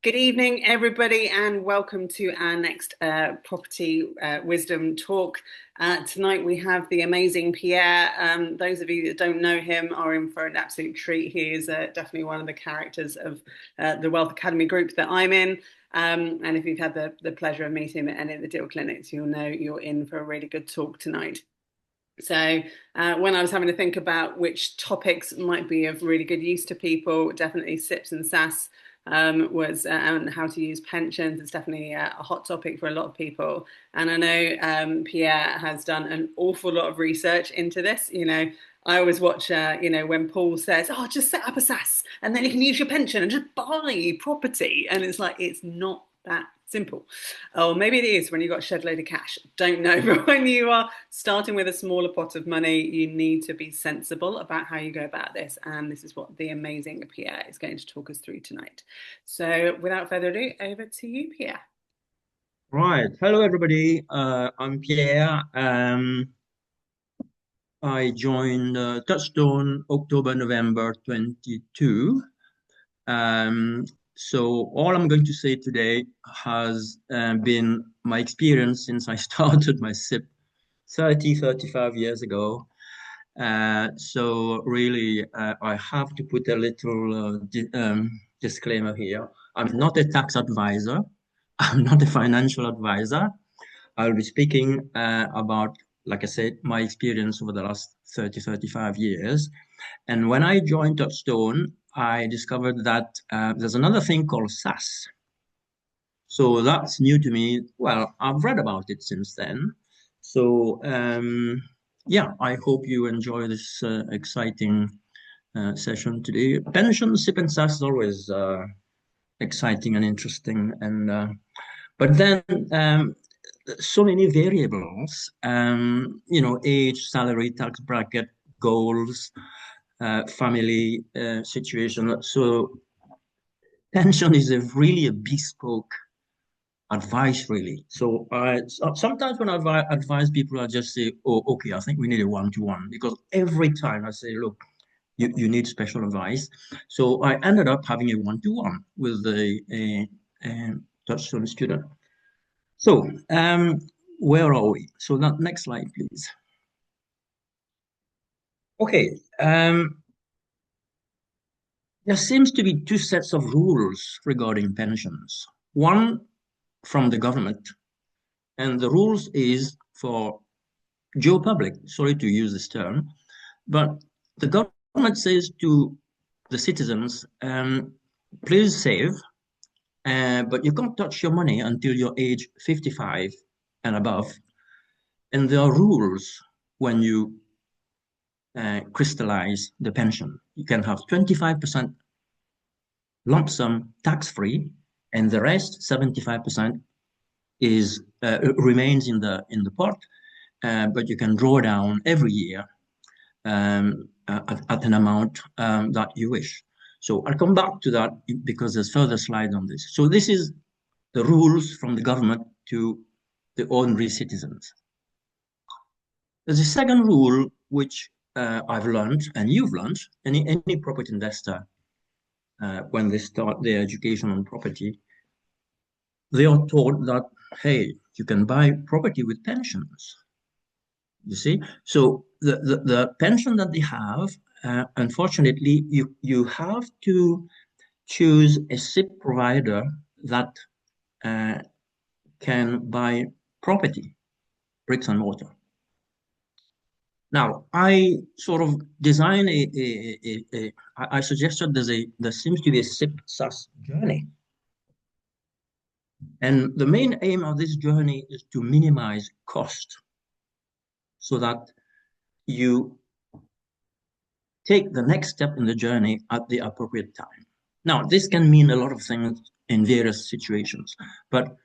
Good evening, everybody, and welcome to our next property wisdom talk. Tonight we have the amazing Pierre. Those of you that don't know him are in for an absolute treat. He is definitely one of the characters of the Wealth Academy group that I'm in. And if you've had the pleasure of meeting him at any of the deal clinics, you'll know you're in for a really good talk tonight. So when I was having to think about which topics might be of really good use to people, definitely SIPPs and SSAS was and how to use pensions. It's definitely a hot topic for a lot of people. And I know Pierre has done an awful lot of research into this. I always watch, when Paul says, "Oh, just set up a SAS and then you can use your pension and just buy property," and it's like it's not that simple. Oh, maybe it is when you've got a shed load of cash. Don't know. But when you are starting with a smaller pot of money, you need to be sensible about how you go about this. And this is what the amazing Pierre is going to talk us through tonight. So without further ado, over to you, Pierre. Right. Hello, everybody. I'm Pierre. I joined Touchstone October, November 22. So all I'm going to say today has been my experience since I started my SIP 35 years ago. So really, I have to put a little disclaimer here. I'm not a tax advisor. I'm not a financial advisor. I'll be speaking about, like I said, my experience over the last 35 years. And when I joined Touchstone, I discovered that there's another thing called SaaS. So that's new to me. Well, I've read about it since then. So, yeah, I hope you enjoy this exciting session today. Pension, SIP, and SSAS is always exciting and interesting. But then so many variables, age, salary, tax bracket, goals, family situation. So pension is really a bespoke advice, really. So sometimes when I advise people, I just say, oh, okay, I think we need a one-to-one, because every time I say, look, you need special advice. So I ended up having a one-to-one with a Touchstone student. So, where are we? So that next slide, please. Okay, there seems to be two sets of rules regarding pensions. One from the government, and the rules is for Joe Public. Sorry to use this term, but the government says to the citizens, please save, but you can't touch your money until you're age 55 and above. And there are rules when you crystallize the pension. You can have 25% lump sum tax-free, and the rest, 75%, is remains in the pot, but you can draw down every year at an amount that you wish. So I'll come back to that because there's further slides on this. So this is the rules from the government to the ordinary citizens. There's a second rule which I've learned, and you've learned, any property investor, when they start their education on property, they are taught that, hey, you can buy property with pensions. You see? So the pension that they have, unfortunately, you have to choose a SIP provider that can buy property, bricks and mortar. Now, I sort of design I suggested there seems to be a SIP SAS journey. And the main aim of this journey is to minimize cost so that you take the next step in the journey at the appropriate time. Now, this can mean a lot of things in various situations, but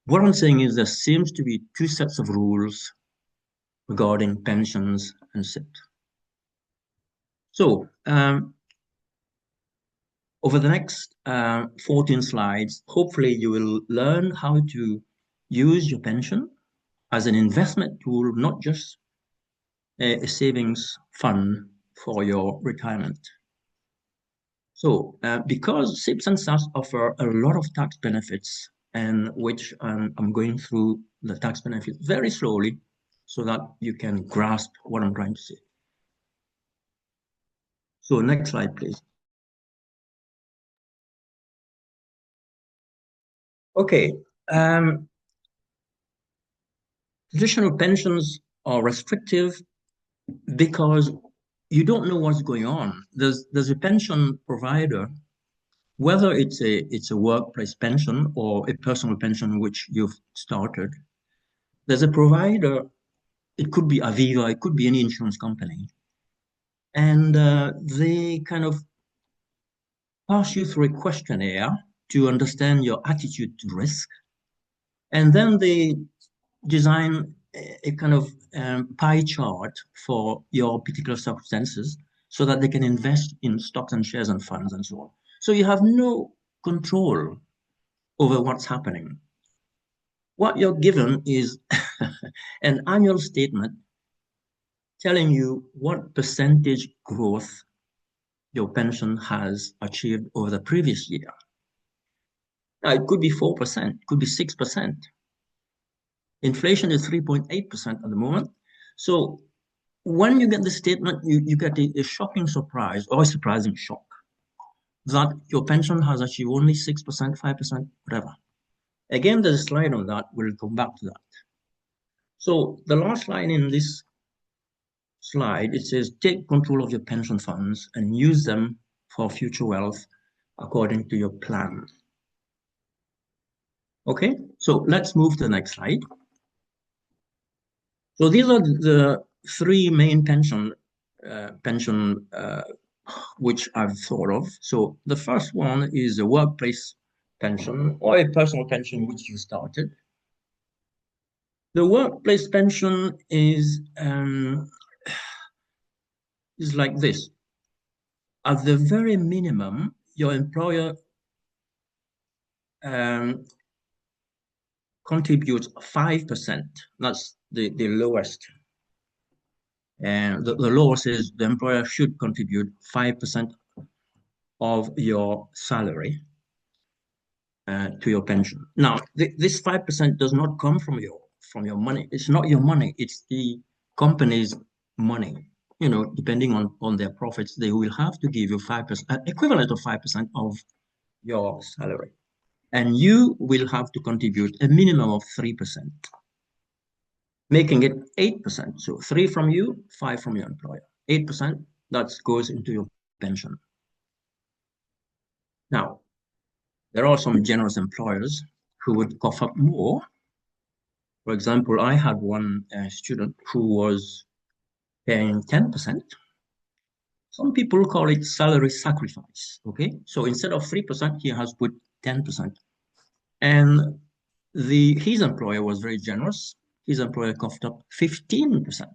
what I'm saying is there seems to be two sets of rules regarding pensions and SIP. So, over the next 14 slides, hopefully you will learn how to use your pension as an investment tool, not just a savings fund for your retirement. So because SIPPs and SSAS offer a lot of tax benefits, and which I'm going through the tax benefits very slowly so that you can grasp what I'm trying to say. So next slide, please. Okay. Traditional pensions are restrictive because you don't know what's going on. There's a pension provider, whether it's a workplace pension or a personal pension which you've started. There's a provider. It could be Aviva, it could be any insurance company, and they kind of pass you through a questionnaire to understand your attitude to risk, and then they design a kind of pie chart for your particular circumstances so that they can invest in stocks and shares and funds and so on. So you have no control over what's happening. What you're given is an annual statement telling you what percentage growth your pension has achieved over the previous year. Now, it could be 4%, it could be 6%. Inflation is 3.8% at the moment. So when you get the statement, you get a shocking surprise or a surprising shock that your pension has achieved only 6%, 5%, whatever. Again, there's a slide on that. We'll come back to that. So the last line in this slide, it says, take control of your pension funds and use them for future wealth according to your plan. Okay, so let's move to the next slide. So these are the three main pension which I've thought of. So the first one is a workplace pension or a personal pension which you started. The workplace pension is like this. At the very minimum, your employer contributes 5%. That's the lowest. And the law says the employer should contribute 5% of your salary to your pension. Now, this 5% does not come from your money. It's not your money. It's the company's money. You know, depending on their profits, they will have to give you 5%, equivalent of 5% of your salary. And you will have to contribute a minimum of 3%, making it 8%. So 3 from you, 5 from your employer. 8% that goes into your pension. Now, there are some generous employers who would cough up more. For example, I had one student who was paying 10%. Some people call it salary sacrifice, okay? So instead of 3%, he has put 10%. And his employer was very generous. His employer coughed up 15%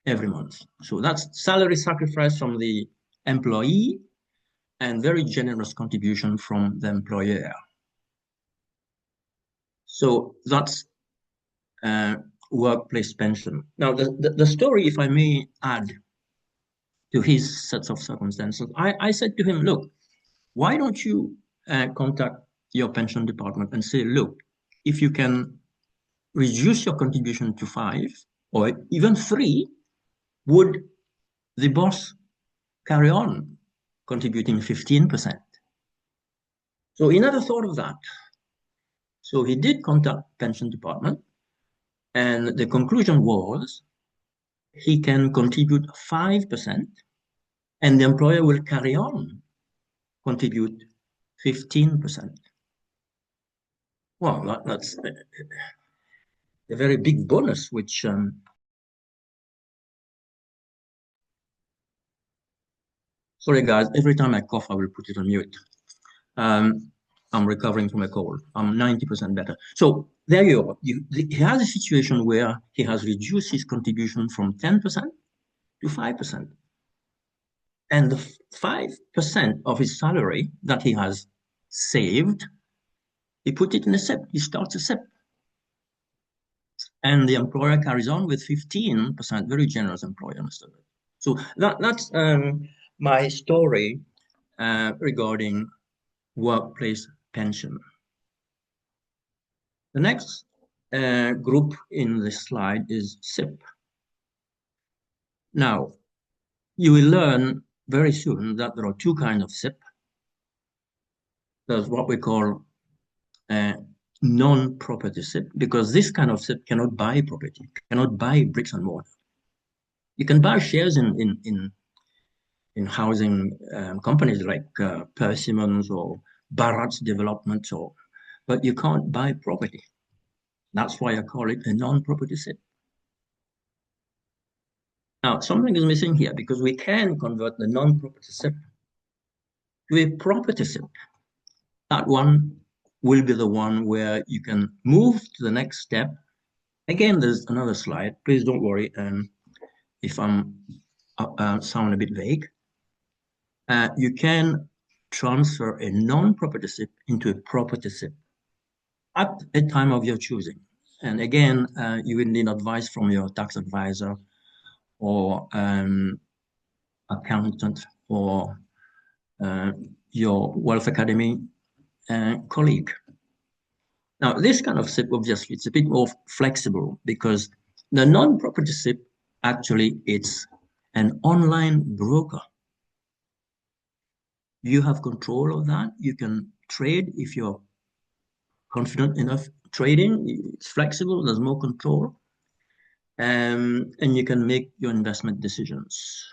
every month. So that's salary sacrifice from the employee and very generous contribution from the employer. So that's workplace pension. Now, the story, if I may add to his sets of circumstances, I said to him, look, why don't you contact your pension department and say, look, if you can reduce your contribution to 5 or even 3, would the boss carry on contributing 15%? So he never thought of that. So he did contact pension department, and the conclusion was he can contribute 5%, and the employer will carry on contribute 15%. Well, that's a very big bonus, which sorry guys, every time I cough, I will put it on mute. I'm recovering from a cold. I'm 90% better. So there you are. He has a situation where he has reduced his contribution from 10% to 5%. And the 5% of his salary that he has saved, he put it in a SIPP. He starts a SIPP. And the employer carries on with 15%, very generous employer, Mr. So that's my story regarding workplace pension. The next group in this slide is SIPP. Now, you will learn very soon that there are two kinds of SIPP. There's what we call non-property SIPP, because this kind of SIPP cannot buy property, cannot buy bricks and mortar. You can buy shares in housing companies like Persimmons or Barratt's Development, but you can't buy property. That's why I call it a non-property SIPP. Now, something is missing here because we can convert the non-property SIPP to a property SIPP. That one will be the one where you can move to the next step. Again, there's another slide. Please don't worry if I'm sound a bit vague. You can transfer a non-property SIPP into a property SIPP at a time of your choosing. And again, you will need advice from your tax advisor or accountant or your Wealth Academy colleague. Now, this kind of SIPP, obviously, it's a bit more flexible because the non-property SIPP, actually, it's an online broker. You have control of that. You can trade if you're confident enough trading. It's flexible, there's more control. And you can make your investment decisions.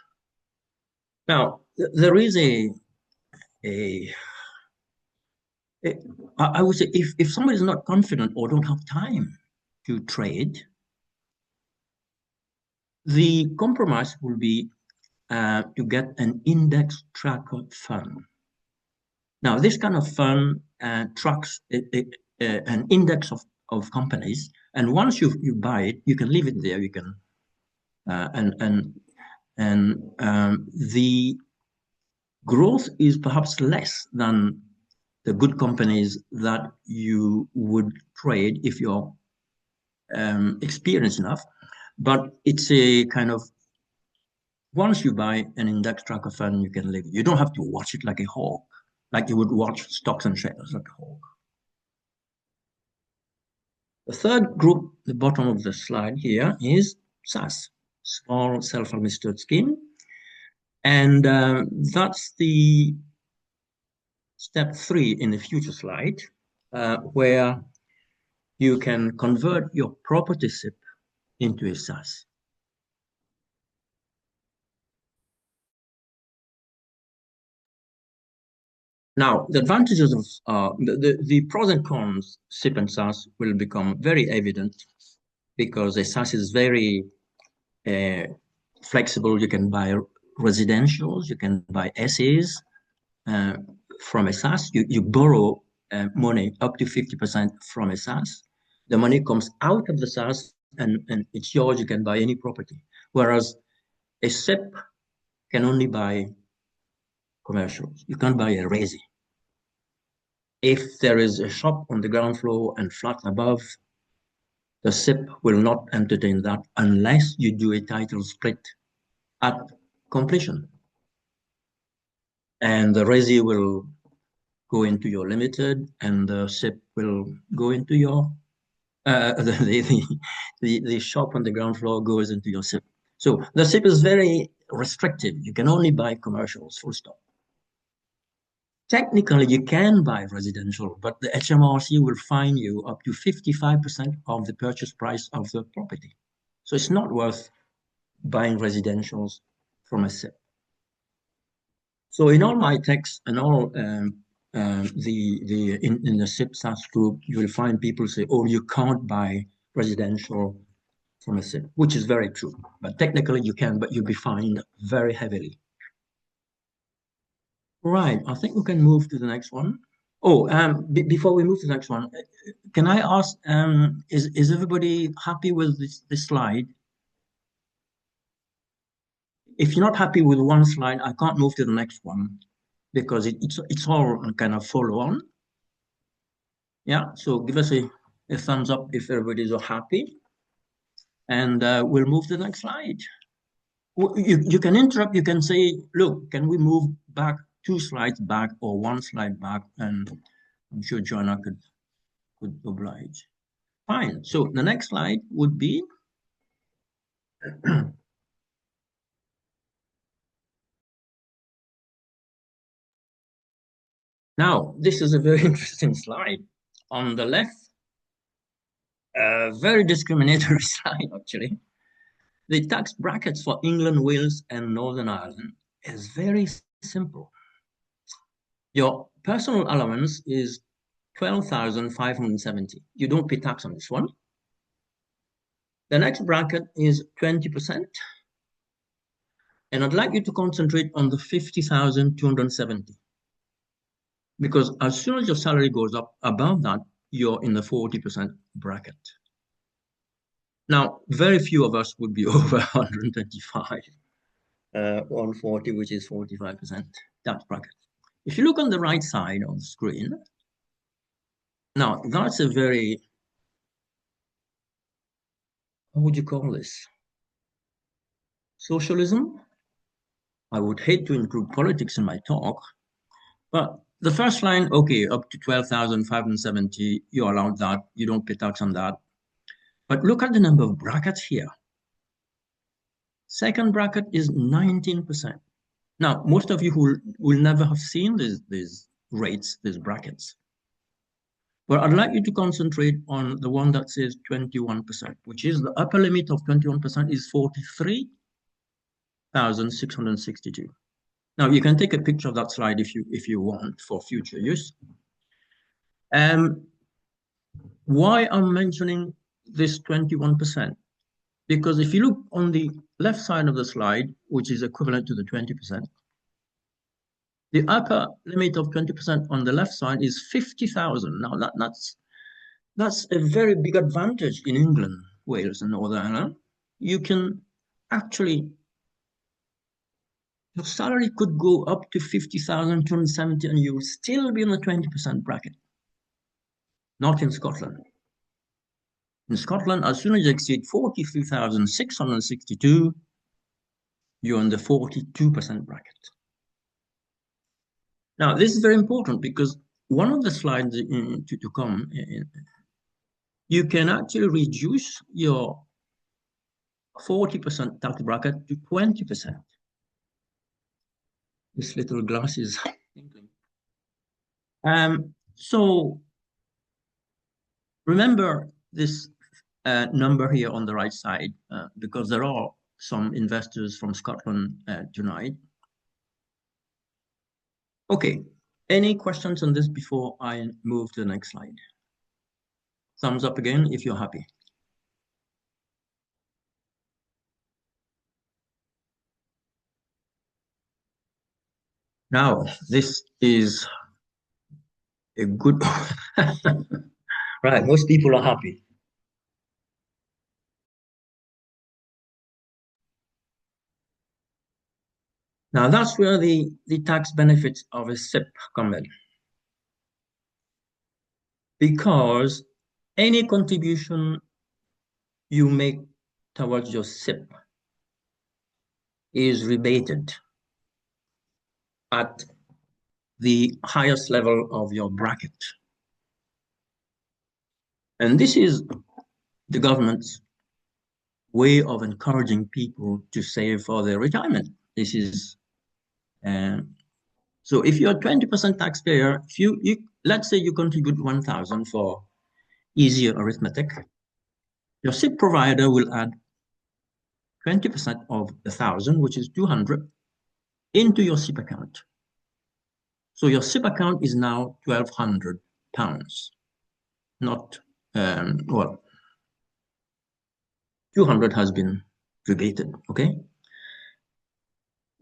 Now, there is I would say if somebody is not confident or don't have time to trade, the compromise will be to get an index tracker fund. Now, this kind of fund tracks an index of companies, and once you buy it, you can leave it there. You can the growth is perhaps less than the good companies that you would trade if you're experienced enough. But it's a kind of, once you buy an index tracker fund, you can leave it. You don't have to watch it like a hawk, like you would watch stocks and shares like a hawk. The third group, the bottom of the slide here, is SSAS, Small Self-Administered Scheme. And that's the step 3 in the future slide, where you can convert your property SIPP into a SSAS. Now, the advantages of the pros and cons SIPP and SSAS will become very evident because a SSAS is very flexible. You can buy residentials, you can buy SAs from a SSAS. You borrow money up to 50% from a SSAS. The money comes out of the SSAS and it's yours. You can buy any property. Whereas a SIPP can only buy commercials. You can't buy a resi. If there is a shop on the ground floor and flat above, the SIPP will not entertain that unless you do a title split at completion. And the resi will go into your limited, and the SIPP will go into your the shop on the ground floor goes into your SIPP. So the SIPP is very restrictive. You can only buy commercials, full stop. Technically, you can buy residential, but the HMRC will fine you up to 55% of the purchase price of the property. So it's not worth buying residentials from a SIPP. So in all my texts and all in the SIPP SSAS group, you will find people say, "Oh, you can't buy residential from a SIPP," which is very true. But technically, you can, but you'll be fined very heavily. Right, I think we can move to the next one. Oh, before we move to the next one, can I ask, is everybody happy with this slide? If you're not happy with one slide, I can't move to the next one because it's all kind of follow on. Yeah, so give us a thumbs up if everybody's happy, and we'll move to the next slide. You can interrupt, you can say, look, can we move back 2 slides back or 1 slide back? And I'm sure Joanna could oblige. Fine. So the next slide would be now, this is a very interesting slide. On the left, a very discriminatory slide, actually. The tax brackets for England, Wales, and Northern Ireland is very simple. Your personal allowance is 12,570. You don't pay tax on this one. The next bracket is 20%. And I'd like you to concentrate on the 50,270. Because as soon as your salary goes up above that, you're in the 40% bracket. Now, very few of us would be over 125, 140, which is 45% tax bracket. If you look on the right side of the screen, now that's a very, what would you call this? Socialism? I would hate to include politics in my talk, but the first line, okay, up to 12,570, you're allowed that, you don't pay tax on that. But look at the number of brackets here. Second bracket is 19%. Now, most of you who will never have seen these rates, these brackets. But I'd like you to concentrate on the one that says 21%, which is the upper limit of 21% is 43,662. Now, you can take a picture of that slide if you want for future use. Why I'm mentioning this 21%? Because if you look on the left side of the slide, which is equivalent to the 20%, the upper limit of 20% on the left side is 50,000. Now that's a very big advantage in England, Wales, and Northern Ireland. You can actually, your salary could go up to 50,270 and you will still be in the 20% bracket. Not in Scotland. In Scotland, as soon as you exceed 43,662, you're in the 42% bracket. Now, this is very important because one of the slides to come, you can actually reduce your 40% tax bracket to 20%. This little glass is thinking. So remember this number here on the right side, because there are some investors from Scotland tonight. Okay, any questions on this before I move to the next slide? Thumbs up again if you're happy. Now, this is a good, right, most people are happy. Now, that's where the tax benefits of a SIPP come in. Because any contribution you make towards your SIPP is rebated at the highest level of your bracket. And this is the government's way of encouraging people to save for their retirement. This is, so if you're a 20% taxpayer, if you let's say you contribute 1,000 for easier arithmetic, your SIPP provider will add 20% of the 1,000, which is 200, into your SIPP account. So your SIPP account is now £1,200, not, well, 200 has been rebated, okay?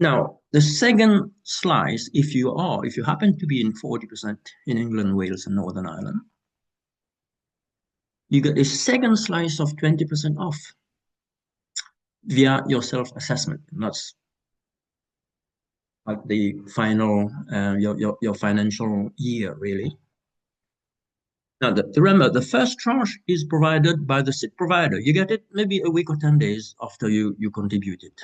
Now, the second slice, if you happen to be in 40% in England, Wales, and Northern Ireland, you get a second slice of 20% off via your self-assessment. That's like the final, your financial year, really. Now, remember, the first tranche is provided by the SIPP provider. You get it maybe a week or 10 days after you contribute it.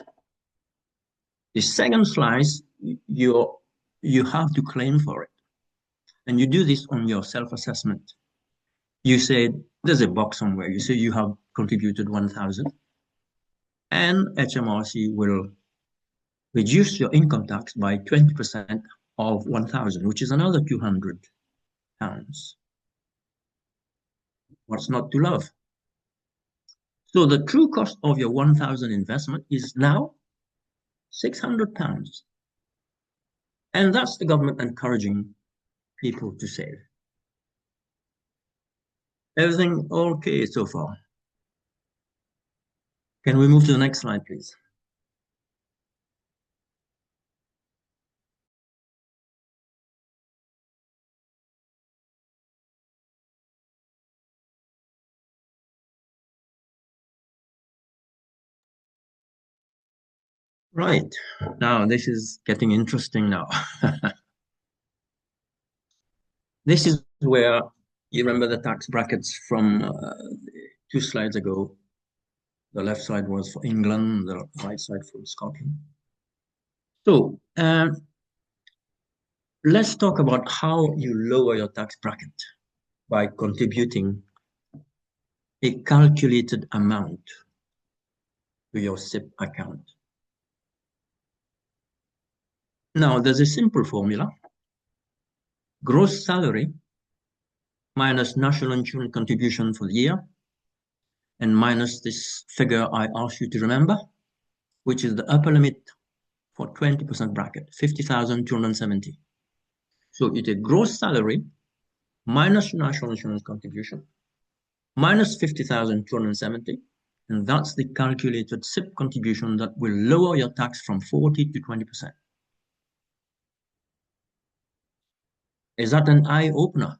The second slice, you have to claim for it. And you do this on your self-assessment. You say, there's a box somewhere. You say you have contributed 1,000 and HMRC will reduce your income tax by 20% of 1,000, which is another £200. What's not to love? So the true cost of your 1,000 investment is now £600. And that's the government encouraging people to save. Everything okay so far? Can we move to the next slide, please? Right. Now, this is getting interesting now. This is where you remember the tax brackets from 2 slides ago. The left side was for England, the right side for Scotland. So let's talk about how you lower your tax bracket by contributing a calculated amount to your SIPP account. Now, there's a simple formula. Gross salary minus national insurance contribution for the year and minus this figure I asked you to remember, which is the upper limit for 20% bracket, 50,270. So you take gross salary minus national insurance contribution minus 50,270, and that's the calculated SIPP contribution that will lower your tax from 40 to 20%. Is that an eye-opener?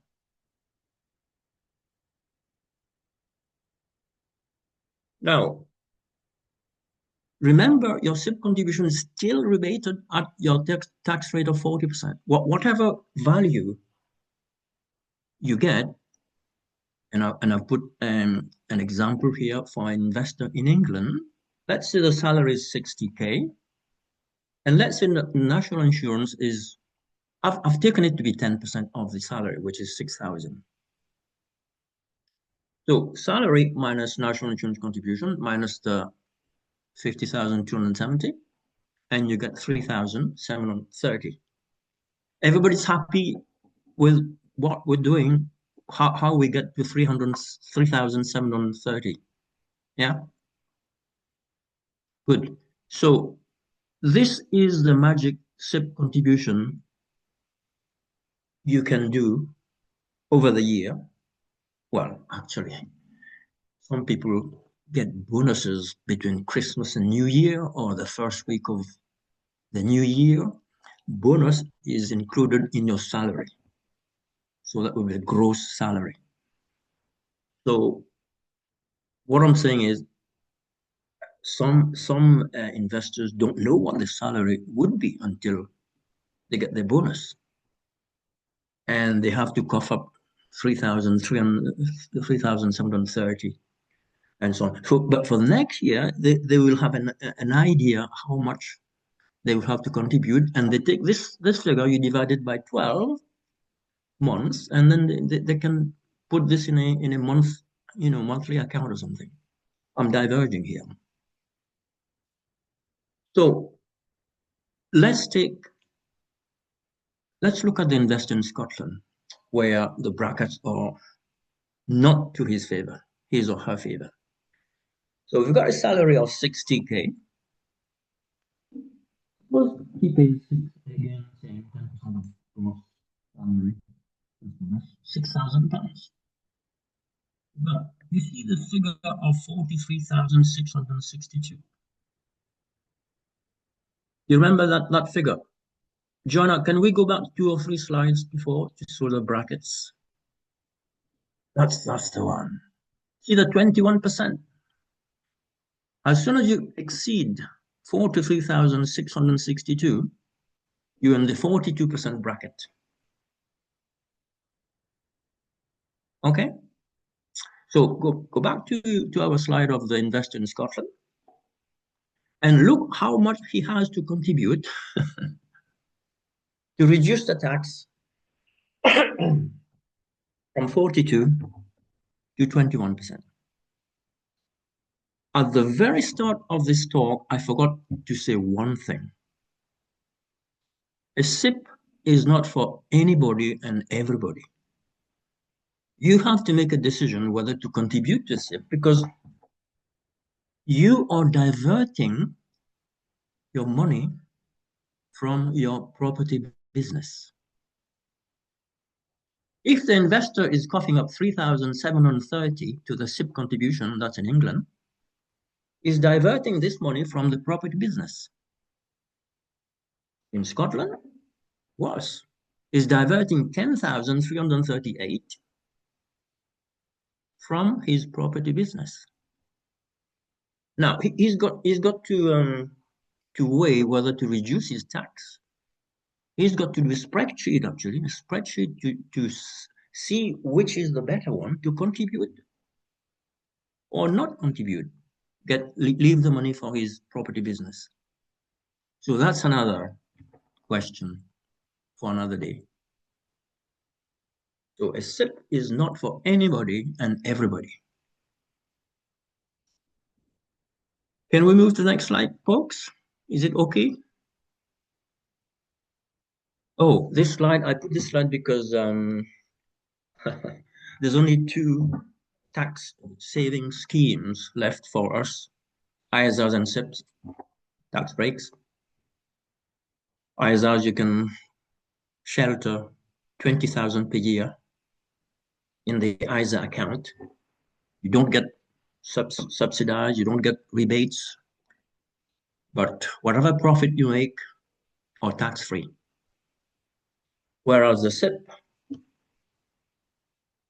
Now, remember, your SIPP contribution is still rebated at your tax rate of 40%. Whatever value you get, and I've put an example here for an investor in England. Let's say the salary is 60K, and let's say the national insurance is, I've taken it to be 10% of the salary, which is 6,000. So salary minus national insurance contribution minus the 50,270, and you get 3,730. Everybody's happy with what we're doing, how we get to 3,730. Yeah, good. So this is the magic SIPP contribution you can do over the year. Well, actually, some people get bonuses between Christmas and New Year or the first week of the new year. Bonus is included in your salary. So that will be the gross salary. So what I'm saying is some investors don't know what the salary would be until they get their bonus. And they have to cough up 3,730 and so on. But for next year, they will have an idea how much they will have to contribute, and they take this figure, you divide it by 12 months, and then they can put this in a monthly account or something. I'm diverging here. So let's look at the investor in Scotland, where the brackets are not to his or her favor. So we've got a salary of 60K. Well, he pays again, saying 10% of gross salary, £6,000. But you see the figure of 43,662. You remember that figure? Joanna, can we go back 2 or 3 slides before to show the brackets? That's the one. See the 21%. As soon as you exceed 43,662, you're in the 42% bracket. Okay? So go back to our slide of the investor in Scotland. And look how much he has to contribute to reduce the tax from 42 to 21%. At the very start of this talk, I forgot to say one thing. A SIP is not for anybody and everybody. You have to make a decision whether to contribute to a SIP because you are diverting your money from your property business. If the investor is coughing up 3,730 to the SIP contribution, that's in England, is diverting this money from the property business. In Scotland, worse, is diverting 10,338 from his property business. Now he's got to weigh whether to reduce his tax. He's got to do a spreadsheet to see which is the better one to contribute or not contribute. Leave the money for his property business. So that's another question for another day. So a SIP is not for anybody and everybody. Can we move to the next slide, folks? Is it okay? Oh, this slide, I put this slide because there's only two tax saving schemes left for us, ISAs and SIPs, tax breaks. ISAs, you can shelter 20,000 per year in the ISA account. You don't get subsidized, you don't get rebates, but whatever profit you make are tax-free. Whereas the SIP,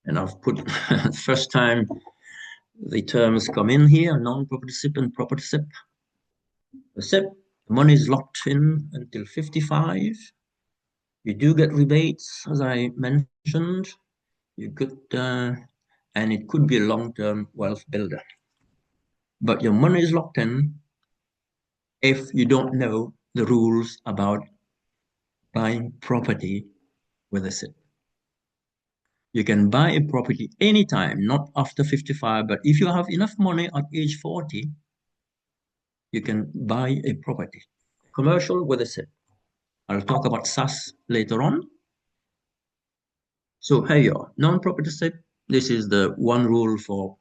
and I've put first time the terms come in here, non-property SIP and property SIP. The SIP, the money is locked in until 55. You do get rebates, as I mentioned. You could, and it could be a long-term wealth builder. But your money is locked in if you don't know the rules about buying property with a SIP. You can buy a property anytime, not after 55, but if you have enough money at age 40, you can buy a property. Commercial with a SIP. I'll talk about SSAS later on. So here you are, non-property SIP. This is the one rule for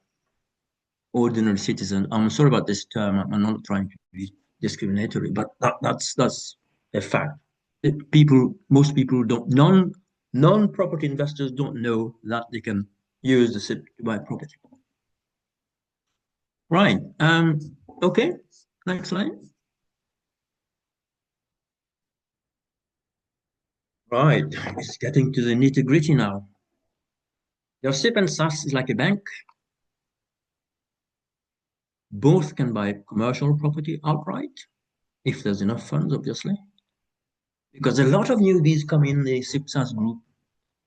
ordinary citizen. I'm sorry about this term. I'm not trying to be discriminatory, but that's a fact. Most people don't, non-property investors don't know that they can use the SIP to buy property. Right. Okay. Next slide. Right. It's getting to the nitty-gritty now. Your SIP and SSAS is like a bank. Both can buy commercial property outright, if there's enough funds, obviously. Because a lot of newbies come in the SIP SSAS group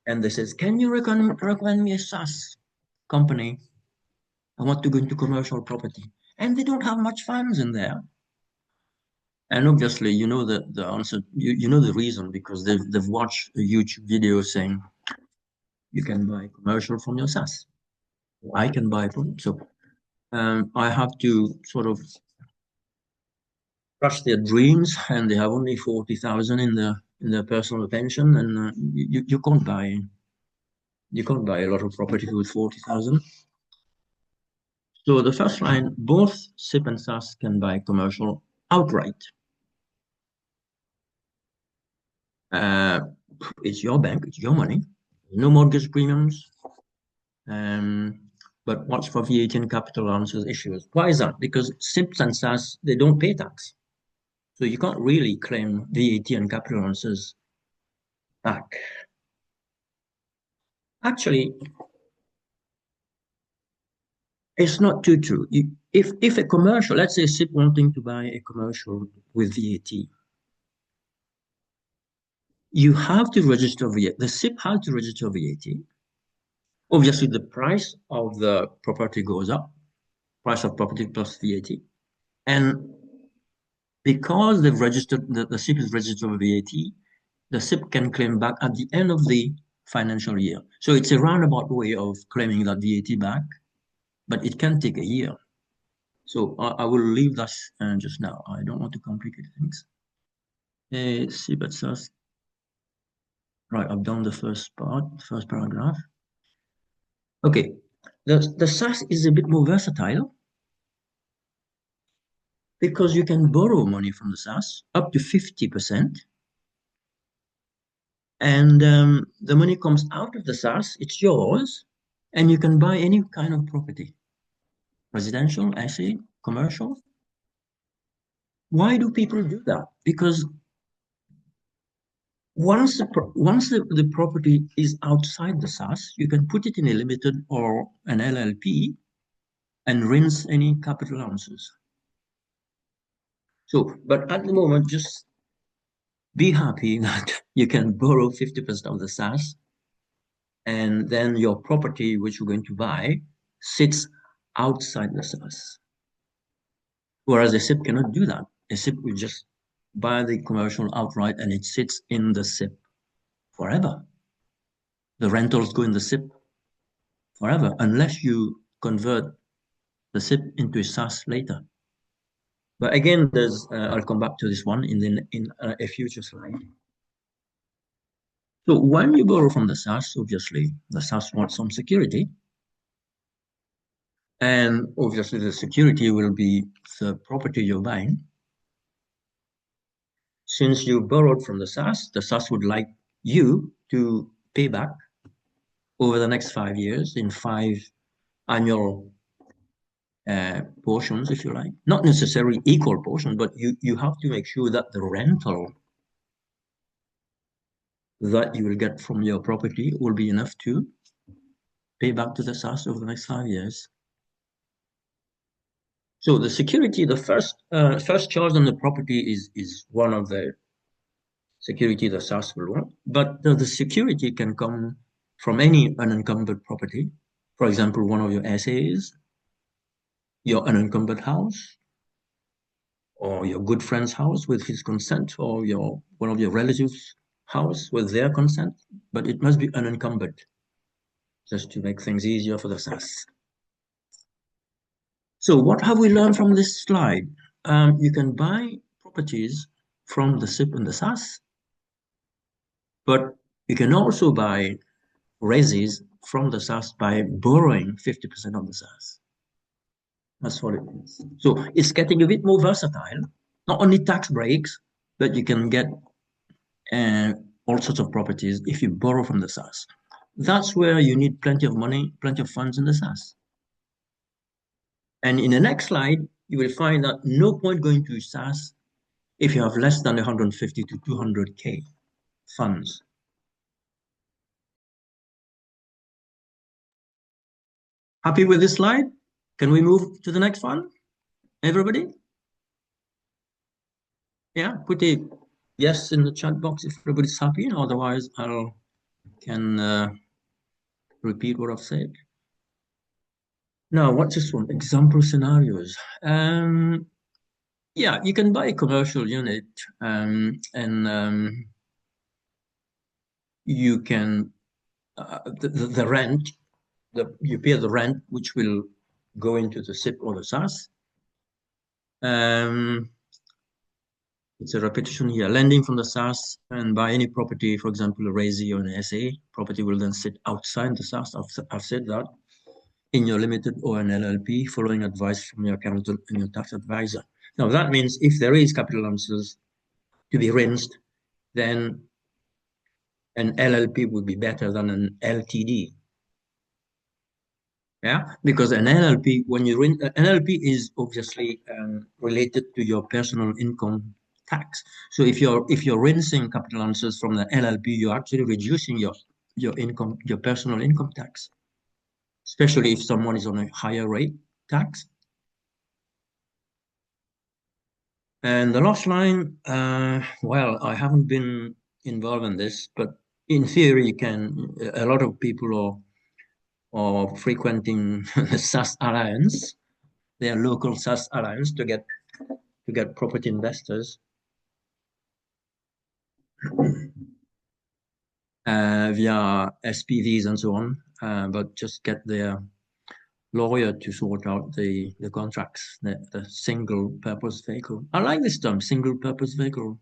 and they says, can you recommend me a SSAS company? I want to go into commercial property. And they don't have much funds in there. And obviously, you know the answer, you know the reason, because they've watched a YouTube video saying you can buy commercial from your SSAS. I can buy from. So I have to sort of crush their dreams, and they have only 40,000 in their personal pension, and you can't buy a lot of property with 40,000. So the first line, both SIP and SSAS can buy commercial outright. It's your bank, it's your money, no mortgage premiums. But watch for VAT and capital allowances issues. Why is that? Because SIPs and SSAS, they don't pay tax. So you can't really claim VAT and capital allowances back. Actually, it's not too true. If a commercial, let's say SIP wanting to buy a commercial with VAT, you have to register VAT. The SIP has to register VAT. Obviously, the price of the property goes up, price of property plus VAT. And because they've registered, the SIPP is registered with VAT, the SIPP can claim back at the end of the financial year. So it's a roundabout way of claiming that VAT back, but it can take a year. So I will leave that just now. I don't want to complicate things. SIPP and SSAS. Right, I've done the first part, first paragraph. Okay, the SSAS is a bit more versatile because you can borrow money from the SSAS up to 50%. And the money comes out of the SSAS, it's yours, and you can buy any kind of property, residential, SE, commercial. Why do people do that? Because once the property is outside the SSAS, you can put it in a limited or an LLP and rinse any capital allowances. So, but at the moment, just be happy that you can borrow 50% of the SSAS, and then your property, which you're going to buy, sits outside the SSAS. Whereas a SIPP cannot do that. A SIPP will just buy the commercial outright and it sits in the SIPP forever. The rentals go in the SIPP forever, unless you convert the SIPP into a SSAS later. But again, I'll come back to this one in a future slide. So when you borrow from the SSAS, obviously the SSAS wants some security. And obviously the security will be the property you're buying. Since you borrowed from the SSAS would like you to pay back over the next 5 years in 5 annual portions, if you like. Not necessarily equal portions, but you have to make sure that the rental that you will get from your property will be enough to pay back to the SSAS over the next 5 years. So the security, the first charge on the property is one of the security the SSAS will want, but the security can come from any unencumbered property. For example, one of your SAs, your unencumbered house, or your good friend's house with his consent, or one of your relatives' house with their consent, but it must be unencumbered, just to make things easier for the SSAS. So what have we learned from this slide? You can buy properties from the SIPP and the SSAS, but you can also buy resis from the SSAS by borrowing 50% of the SSAS. That's what it means. So it's getting a bit more versatile. Not only tax breaks, but you can get all sorts of properties if you borrow from the SSAS. That's where you need plenty of money, plenty of funds in the SSAS. And in the next slide, you will find that no point going to SSAS if you have less than 150 to 200K funds. Happy with this slide? Can we move to the next one? Everybody? Yeah, put a yes in the chat box if everybody's happy. Otherwise, I can repeat what I've said. Now, what's this one? Example scenarios. Yeah, you can buy a commercial unit and you can, the rent, you pay the rent, which will go into the SIPP or the SSAS. It's a repetition here. Lending from the SSAS and buy any property, for example, a RESI or an SA, property will then sit outside the SSAS. I've said that. In your limited or an LLP, following advice from your accountant and your tax advisor. Now, that means if there is capital allowances to be rinsed, then an LLP would be better than an LTD. Yeah, because an LLP, when you rinse, an LLP is obviously related to your personal income tax. So if you're rinsing capital allowances from the LLP, you're actually reducing your income, your personal income tax, especially if someone is on a higher rate tax. And the last line, well, I haven't been involved in this, but in theory, a lot of people are frequenting the SSAS Alliance, their local SSAS Alliance, to to get property investors via SPVs and so on, but just get their lawyer to sort out the contracts, the single purpose vehicle. I like this term, single purpose vehicle,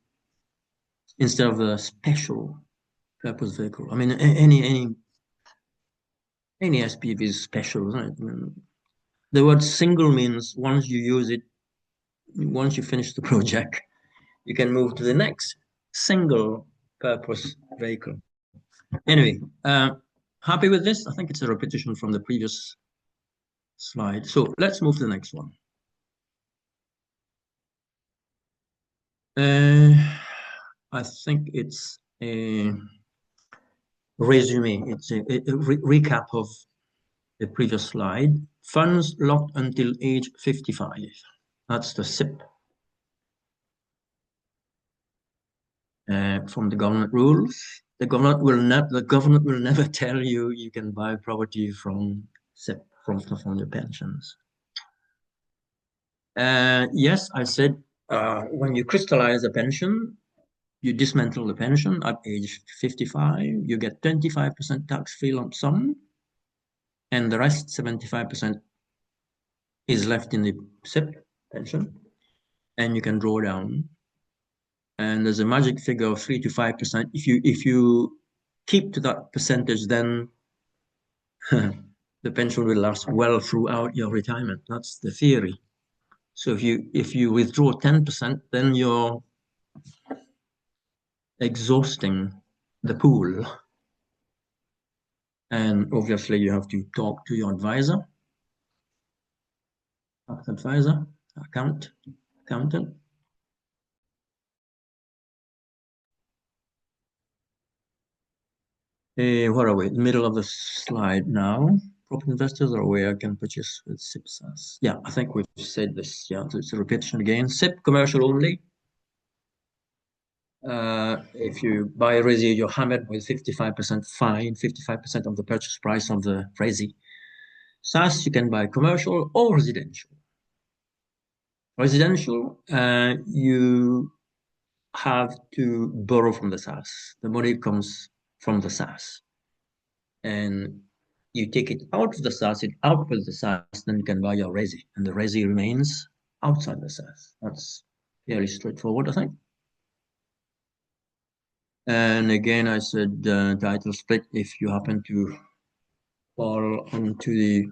instead of the special purpose vehicle. I mean, any SPV is special, isn't it? I mean, the word single means once you use it, once you finish the project, you can move to the next single purpose vehicle. Anyway, happy with this? I think it's a repetition from the previous slide. So let's move to the next one. I think it's a resume. It's a recap of the previous slide. Funds locked until age 55. That's the SIPP. From the government rules. The government will never tell you you can buy property from SIPP, from your pensions. Yes, I said when you crystallize a pension, you dismantle the pension at age 55, you get 25% tax-free lump sum, and the rest, 75%, is left in the SIPP pension, and you can draw down. And there's a magic figure of 3 to 5%. If you keep to that percentage, then the pension will last well throughout your retirement. That's the theory. So if you withdraw 10%, then you're exhausting the pool. And obviously you have to talk to your advisor, accountant. Where are we? Middle of the slide now. Property investors are aware can purchase with SIPP/SSAS. Yeah, I think we've said this. Yeah, so it's a repetition again. SIPP commercial only. If you buy a resi, you're hammered with 55% fine, 55% of the purchase price of the resi. SSAS, you can buy commercial or residential. Residential, you have to borrow from the SSAS. The money comes from the SSAS. And you take it out of the SSAS, it out with the SSAS, then you can buy your resi. And the resi remains outside the SSAS. That's fairly straightforward, I think. And again, I said title split if you happen to fall onto the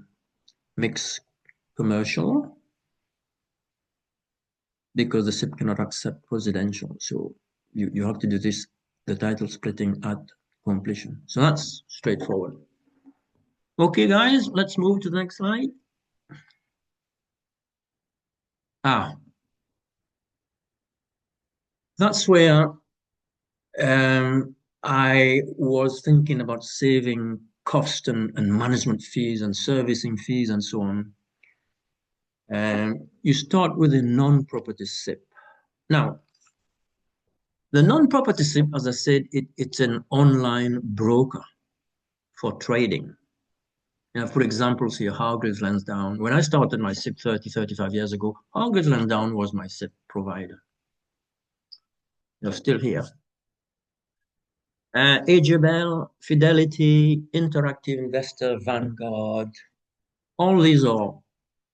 mixed commercial, because the SIPP cannot accept residential. So you have to do this, the title splitting at completion. So that's straightforward. Okay, guys, let's move to the next slide. That's where I was thinking about saving cost and management fees and servicing fees and so on. You start with a non-property SIPP. Now, the non-property SIPP, as I said, it's an online broker for trading. And I've put examples here, Hargreaves Lansdowne. When I started my SIPP 35 years ago, Hargreaves Lansdowne was my SIPP provider. They're still here. AJBL, Fidelity, Interactive Investor, Vanguard, all these are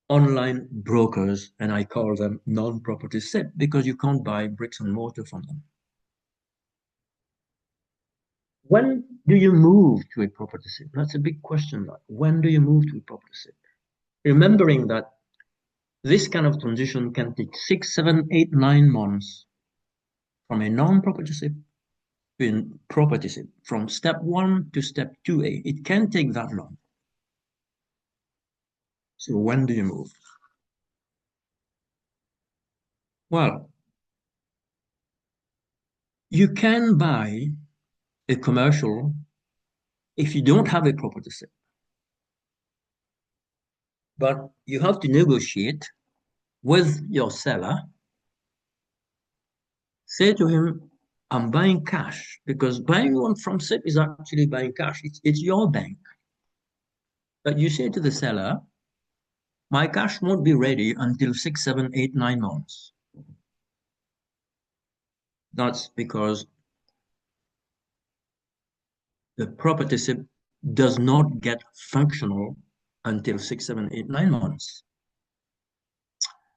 online brokers, and I call them non-property SIPP because you can't buy bricks and mortar from them. When do you move to a property SIPP? That's a big question. When do you move to a property SIPP? Remembering that this kind of transition can take 6, 7, 8, 9 months from a non-property SIPP to a property SIPP, from step 1 to step 2A. It can take that long. So when do you move? Well, you can buy a commercial if you don't have a property SIPP. But you have to negotiate with your seller. Say to him, I'm buying cash, because buying one from SIPP is actually buying cash. It's your bank. But you say to the seller, my cash won't be ready until 6, 7, 8, 9 months. That's because the property SIPP does not get functional until 6, 7, 8, 9 months.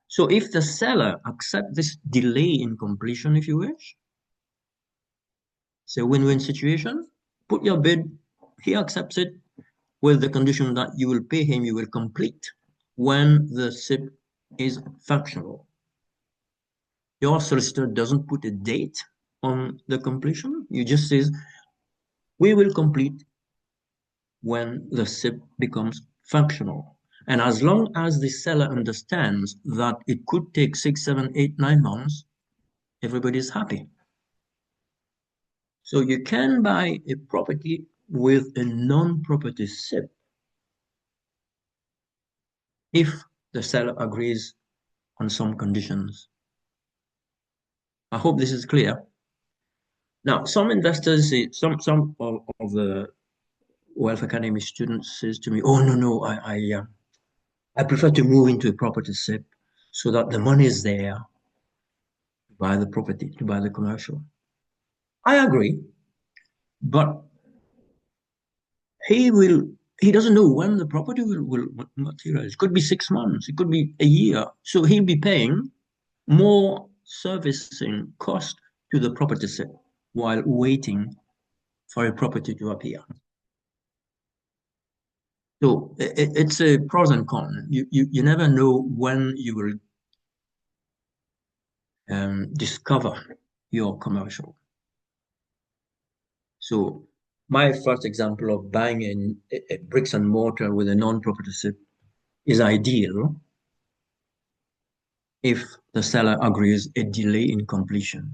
So if the seller accepts this delay in completion, if you wish, it's a win-win situation. Put your bid, he accepts it with the condition that you will pay him, you will complete when the SIPP is functional. Your solicitor doesn't put a date on the completion. You just says, we will complete when the SIPP becomes functional. And as long as the seller understands that it could take 6, 7, 8, 9 months, everybody's happy. So you can buy a property with a non-property SIPP if the seller agrees on some conditions. I hope this is clear. Now, some investors say, some of the Wealth Academy students says to me, "Oh no, I prefer to move into a property SIPP so that the money is there to buy the property, to buy the commercial." I agree, but he doesn't know when the property will materialize. It could be 6 months, it could be a year. So he'll be paying more servicing cost to the property SIPP while waiting for a property to appear. So it's a pros and cons. You never know when you will discover your commercial. So my first example of buying a bricks and mortar with a non-property SIPP is ideal if the seller agrees a delay in completion.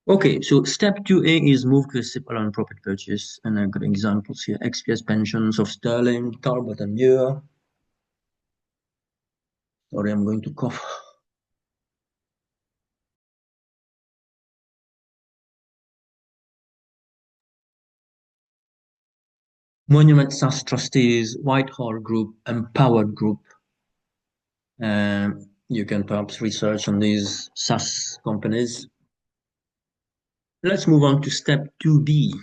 Okay, so step 2A is move to a SIPP on property purchase, and I've got examples here. XPS Pensions of Sterling, Talbot and Muir. Sorry, I'm going to cough. Monument SSAS Trustees, Whitehall Group, Empowered Group. You can perhaps research on these SaaS companies. Let's move on to step 2B.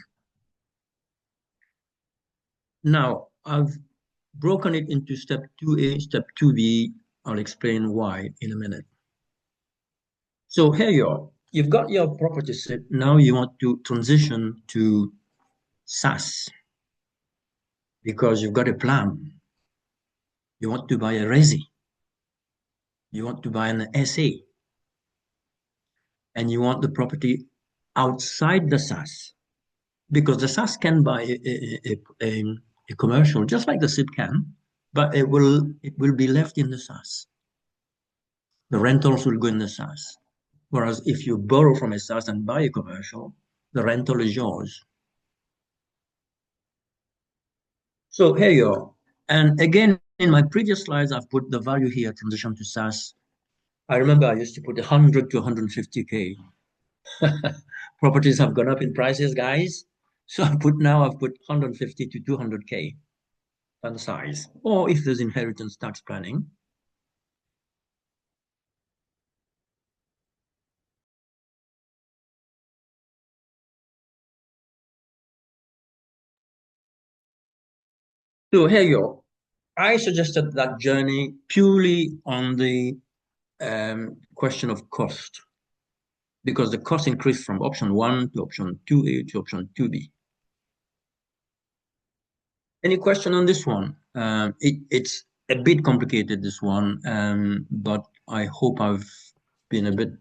Now, I've broken it into step 2A, step 2B. I'll explain why in a minute. So here you are. You've got your property SIPP. Now you want to transition to SaaS because you've got a plan. You want to buy a resi. You want to buy an SA. And you want the property outside the SaaS because the SaaS can buy a commercial just like the SIPP can, but it will be left in the SaaS. The rentals will go in the SaaS. Whereas if you borrow from a SaaS and buy a commercial, the rental is yours. So here you are. And again, in my previous slides, I've put the value here, transition to SaaS. I remember I used to put 100 to 150K. Properties have gone up in prices, guys. So I've put 150 to 200K on size. Or if there's inheritance tax planning. So here you go. I suggested that journey purely on the question of cost, because the cost increased from option 1 to option 2A to option 2B. Any question on this one? It's a bit complicated, this one, but I hope I've been a bit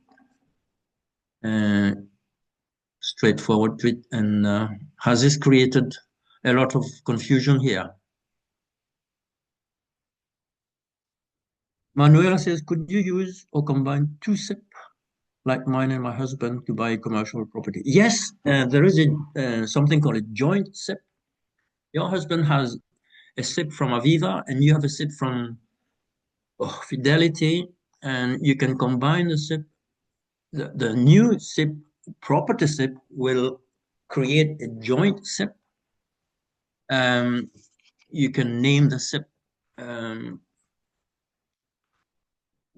straightforward to it. And has this created a lot of confusion here? Manuela says, could you use or combine two SIPP like mine and my husband to buy commercial property? Yes, there is something called a joint SIPP. Your husband has a SIPP from Aviva and you have a SIPP from Fidelity, and you can combine the SIPP. The new SIPP, property SIPP, will create a joint SIPP. You can name the SIPP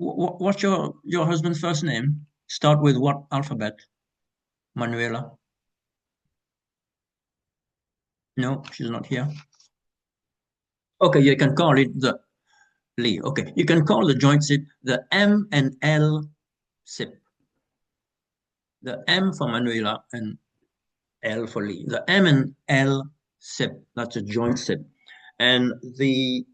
What's your husband's first name? Start with what alphabet? Manuela? No, she's not here. Okay, you can call it the Lee. Okay, you can call the joint SIP the M and L SIP. The M for Manuela and L for Lee. The M and L SIP. That's a joint SIP. And the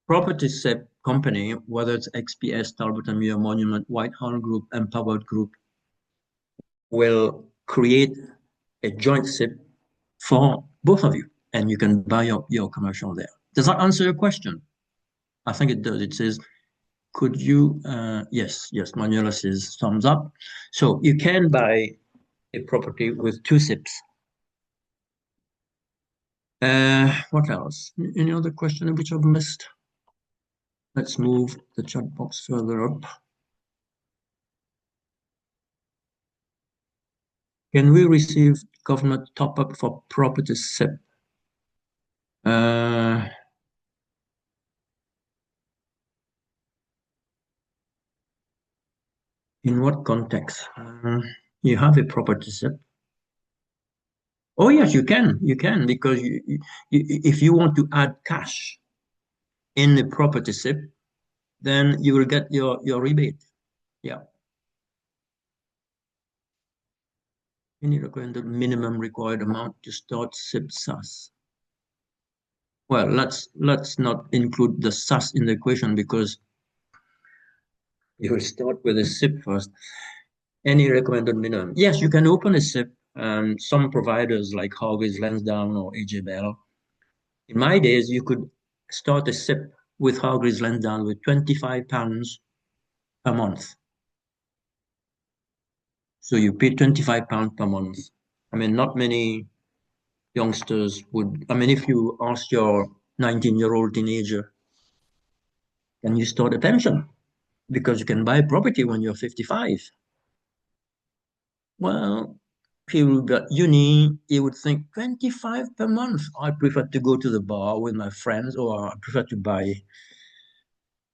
property SIP company, whether it's XPS, Talbot and Muir, Monument, Whitehall Group, Empowered Group, will create a joint SIP for both of you, and you can buy your commercial there. Does that answer your question? I think it does. It says, could you, yes, Manuela says thumbs up. So you can buy a property with two SIPs. What else? Any other question which I've missed? Let's move the chat box further up. Can we receive government top-up for property SIP? In what context? You have a property SIP. Oh yes, you can. You can, because if you want to add cash in the property SIP, then you will get your rebate. Yeah. Any recommended minimum required amount to start SIP SAS? Well, let's not include the SAS in the equation, because you will start with a SIP first. Any recommended minimum? Yes, you can open a SIP. Some providers like Hargreaves Lansdowne or AJ Bell. In my days, you could start a SIP with Hargreaves Lansdowne with £25 a month. So you pay £25 per month. I mean, not many youngsters would. I mean, if you ask your 19-year-old teenager, can you start a pension? Because you can buy property when you're 55. Well, people at uni, you would think 25 per month. I prefer to go to the bar with my friends, or I prefer to buy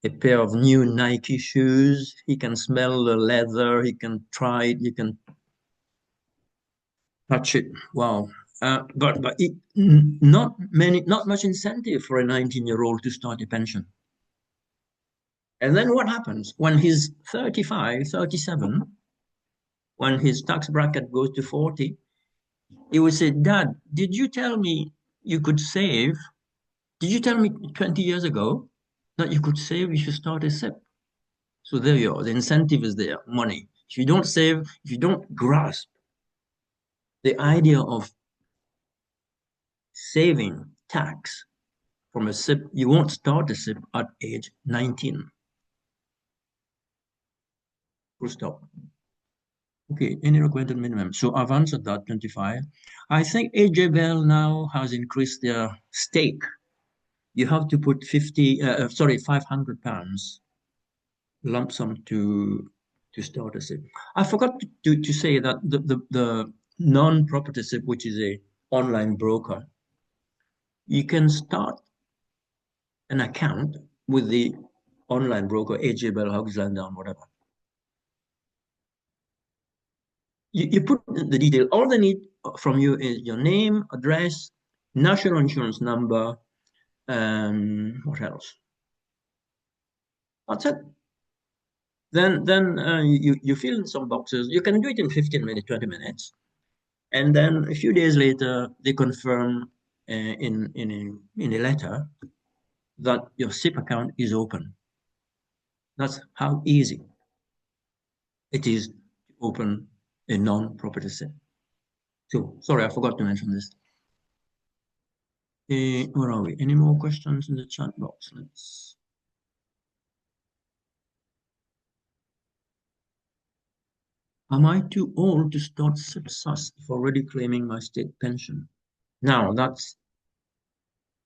a pair of new Nike shoes. He can smell the leather, he can try it, you can touch it. Wow. But not much incentive for a 19-year-old to start a pension. And then what happens when he's 35, 37, when his tax bracket goes to 40, he would say, Dad, did you tell me you could save? Did you tell me 20 years ago that you could save, you should start a SIP? So there you are. The incentive is there, money. If you don't save, if you don't grasp the idea of saving tax from a SIP, you won't start a SIP at age 19. Full stop. Okay, any recommended minimum? So I've answered that, 25. I think AJ Bell now has increased their stake. You have to put £500 lump sum to start a SIP. I forgot to say that the non-property SIP, which is a online broker, you can start an account with the online broker, AJ Bell, Hugs Lansdowne, whatever. You put the detail. All they need from you is your name, address, national insurance number, and what else? That's it. Then you fill in some boxes. You can do it in 15 minutes, 20 minutes. And then a few days later, they confirm in a letter that your SIP account is open. That's how easy it is to open a non-property SIP. So, sorry, I forgot to mention this. Where are we? Any more questions in the chat box? Let's. Am I too old to start SIP/SAS if already claiming my state pension? Now, that's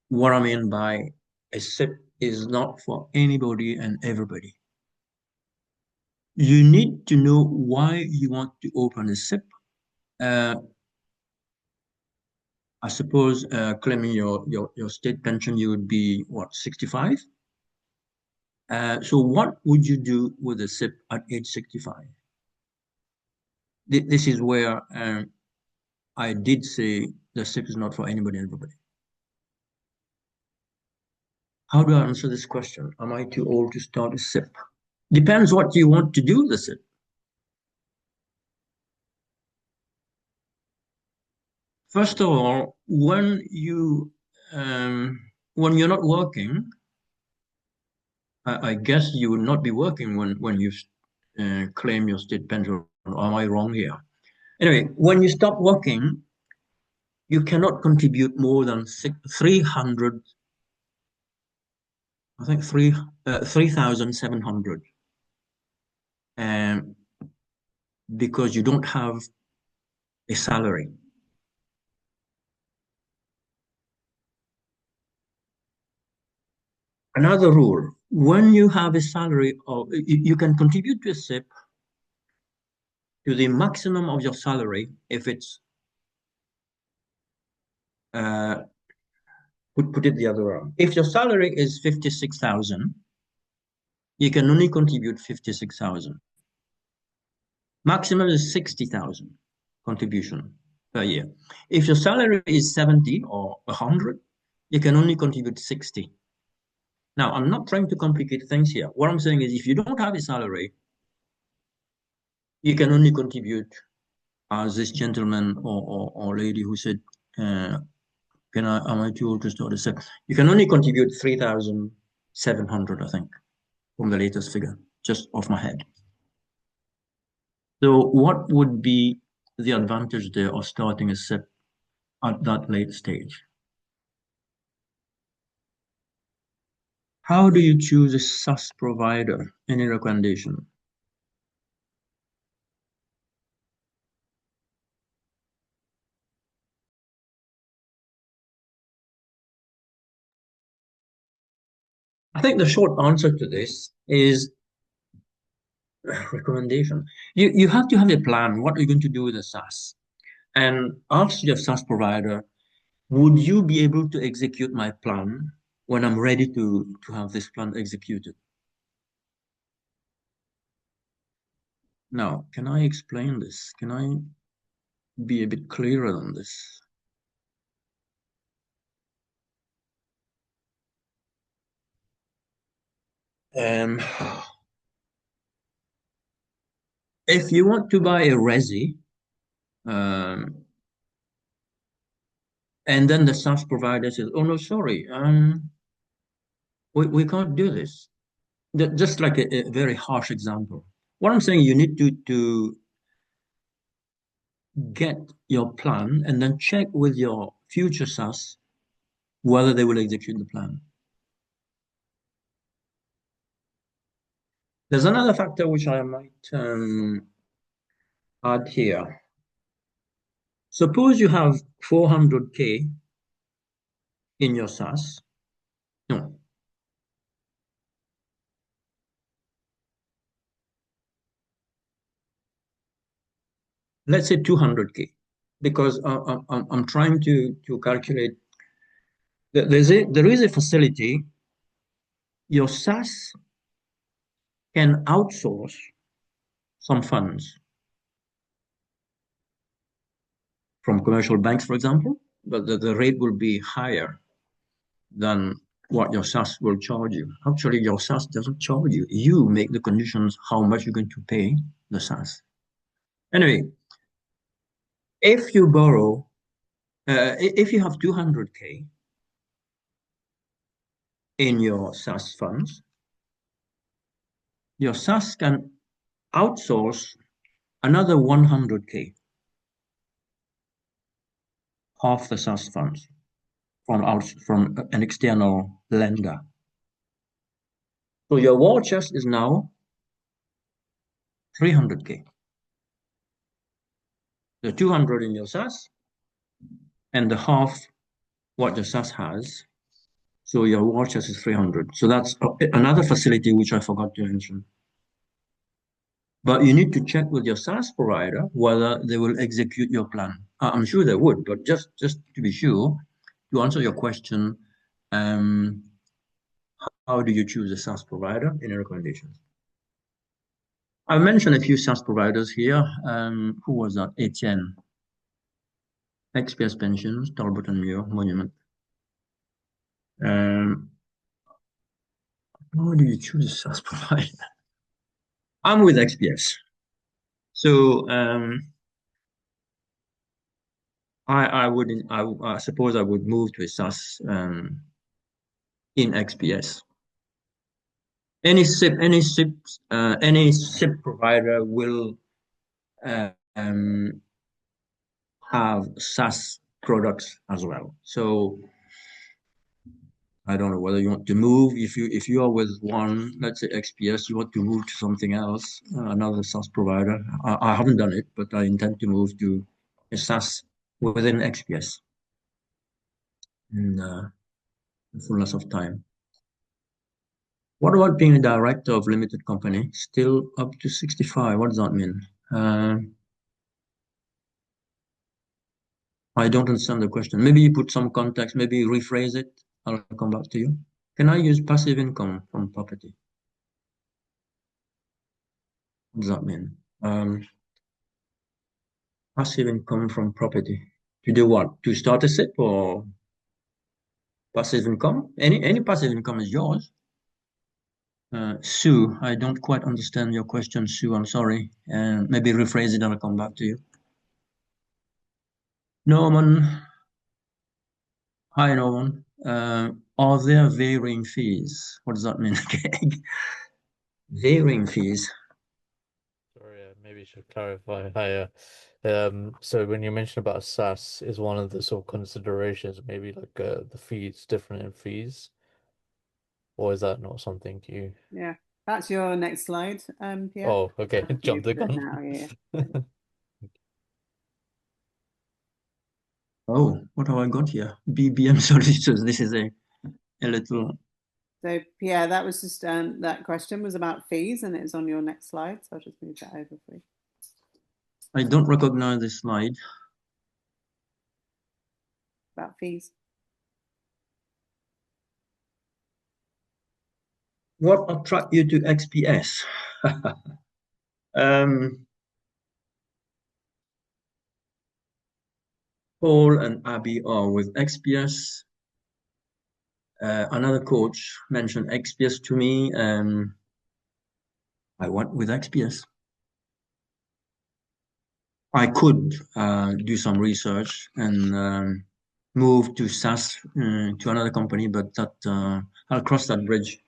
what I mean by a SIP is not for anybody and everybody. You need to know why you want to open a SIP. I suppose claiming your state pension, you would be, what, 65? So what would you do with a SIP at age 65? This is where I did say the SIP is not for anybody and everybody. How do I answer this question? Am I too old to start a SIP? Depends what you want to do with the SIP. First of all, when you're not working, I guess you will not be working when you claim your state pension. Or am I wrong here? Anyway, when you stop working, you cannot contribute more than 300, I think 3,700, um, because you don't have a salary. Another rule, when you have a salary of, you can contribute to a SIP to the maximum of your salary if it's, uh, put it the other way. If your salary is 56,000, you can only contribute 56,000. Maximum is 60,000 contribution per year. If your salary is 70 or 100, you can only contribute 60. Now, I'm not trying to complicate things here. What I'm saying is if you don't have a salary, you can only contribute, as this gentleman or lady who said, am I too old to start a SIP? You can only contribute 3,700, I think, from the latest figure, just off my head. So what would be the advantage there of starting a SIP at that late stage? How do you choose a SaaS provider? Any recommendation? I think the short answer to this is recommendation. You have to have a plan. What are you going to do with the SaaS? And ask your SaaS provider, would you be able to execute my plan when I'm ready to have this plan executed? Now, can I explain this? Can I be a bit clearer on this? Um, if you want to buy a Resi, um, and then the SaaS provider says, "Oh no, sorry, we can't do this." Just like a very harsh example. What I'm saying, you need to get your plan and then check with your future SaaS whether they will execute the plan. There's another factor which I might add here. Suppose you have 400K in your SaaS. No, let's say 200K, because I'm trying to calculate. There is a facility. Your SaaS can outsource some funds from commercial banks, for example, but the rate will be higher than what your SaaS will charge you. Actually, your SaaS doesn't charge you. You make the conditions how much you're going to pay the SaaS. Anyway, if you borrow, if you have 200K in your SaaS funds, your SaaS can outsource another 100K, half the SaaS funds from an external lender. So your war chest is now 300K. The 200 in your SaaS and the half what your SaaS has. So your war chest is 300. So that's another facility which I forgot to mention. But you need to check with your SaaS provider whether they will execute your plan. I'm sure they would, but just to be sure, to answer your question, how do you choose a SaaS provider? Any recommendations? I mentioned a few SaaS providers here. Who was that? Etienne, XPS Pensions, Talbot and Muir, Monument. Um, how do you choose a SaaS provider? I'm with XPS. So I wouldn't. I suppose I would move to a SaaS in XPS. Any SIP provider will uh, um, have SaaS products as well. So I don't know whether you want to move. If you are with one, let's say XPS, you want to move to something else, another SaaS provider. I haven't done it, but I intend to move to a SaaS within XPS in the fullness of time. What about being a director of limited company? Still up to 65. What does that mean? Uh, I don't understand the question. Maybe you put some context, maybe rephrase it. I'll come back to you. Can I use passive income from property? What does that mean? Passive income from property. To do what? To start a SIP or passive income? Any passive income is yours. Sue, I don't quite understand your question, Sue. I'm sorry. Maybe rephrase it and I'll come back to you. Norman, hi Norman. Are there varying fees? What does that mean? Varying fees. Sorry, maybe I should clarify. Hi, so when you mention about SaaS, is one of the sort of considerations maybe like the fees different in fees, or is that not something you? Yeah, that's your next slide, Pierre. Oh, okay, You jump the put it gun. now, yeah. Oh, what have I got here? BBM solutions. This is a little. So Pierre, that was just that question was about fees, and it's on your next slide. So I'll just move that over for you. I don't recognize this slide. About fees. What attract you to XPS? um, Paul and Abby are with XPS. Another coach mentioned XPS to me. I went with XPS. I could do some research and move to SaaS to another company, but that I'll cross that bridge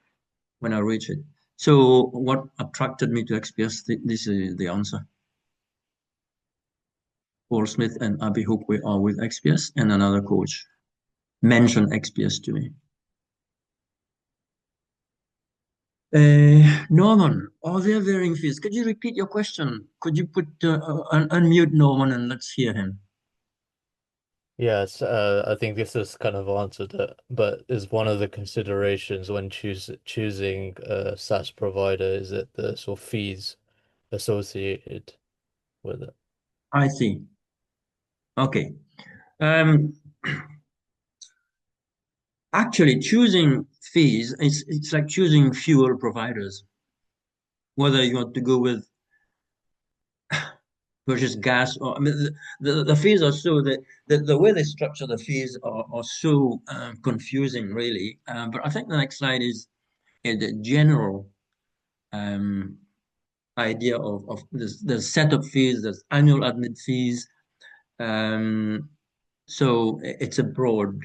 when I reach it. So what attracted me to XPS? This is the answer. Paul Smith and Abby Hook are with XPS, and another coach mentioned XPS to me. Norman, are there varying fees? Could you repeat your question? Could you put unmute Norman and let's hear him? Yes, I think this is kind of answered it, but is one of the considerations when choosing a SaaS provider, is it the sort of fees associated with it? I see. Okay. Um, Actually, choosing fees, it's like choosing fuel providers. Whether you want to go with purchase gas or I mean, the fees are so the way they structure the fees are so confusing, really. But I think the next slide is the general um, idea of the setup fees, there's annual admin fees. Um, so it's a broad,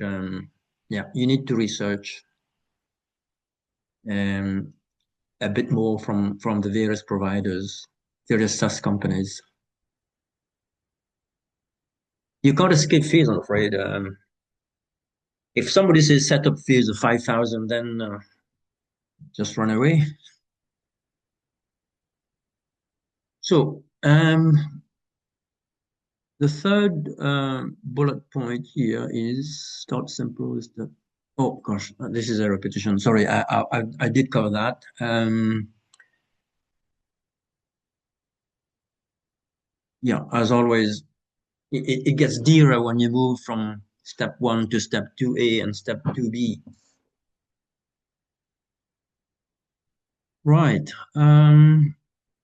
yeah, you need to research um, a bit more from the various providers, various SaaS companies. You can't escape fees, I'm afraid. If somebody says setup fees of 5,000, then just run away. So the third bullet point here is start simple. Is that? Oh gosh, this is a repetition. Sorry, I did cover that. Yeah, as always, it gets dearer when you move from step 1 to step 2A and step 2B. Right.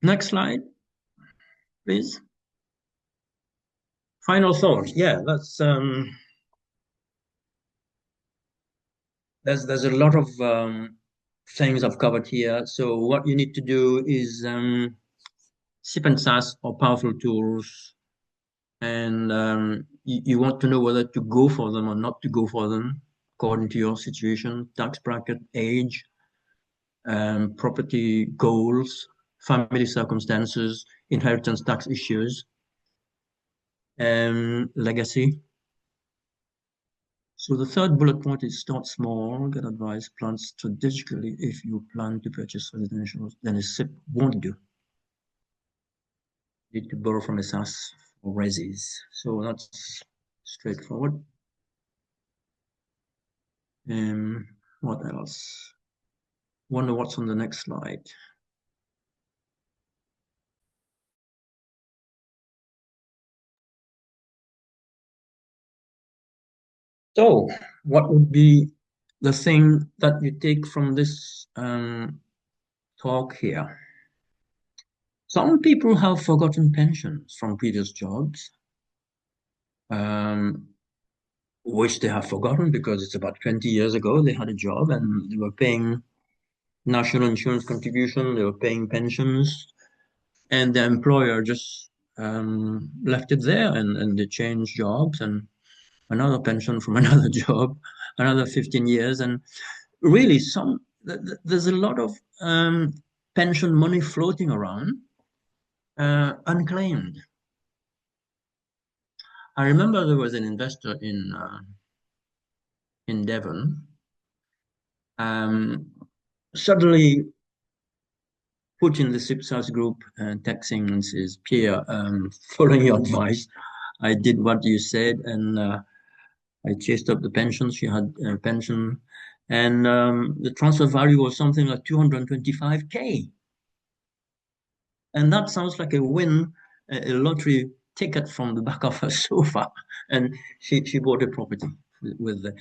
Next slide, please. Final thought. Yeah, that's there's a lot of things I've covered here. So what you need to do is SIPP and SSAS are powerful tools, and you want to know whether to go for them or not to go for them according to your situation, tax bracket, age, property goals, family circumstances, inheritance tax issues, legacy. So the third bullet point is start small, get advice, plan strategically. If you plan to purchase residential, then a SIP won't do. You need to borrow from a SSAS for resis. So that's straightforward. What else? Wonder what's on the next slide. So, what would be the thing that you take from this talk here? Some people have forgotten pensions from previous jobs, which they have forgotten because it's about 20 years ago they had a job and they were paying national insurance contribution, they were paying pensions, and the employer just left it there and they changed jobs and another pension from another job, another 15 years. And really, there's a lot of pension money floating around, unclaimed. I remember there was an investor in Devon, suddenly put in the SIPP group texting and says, Pierre, following your advice, I did what you said and I chased up the pension. She had a pension and the transfer value was something like 225K. And that sounds like a win, a lottery ticket from the back of her sofa. And she bought a property with a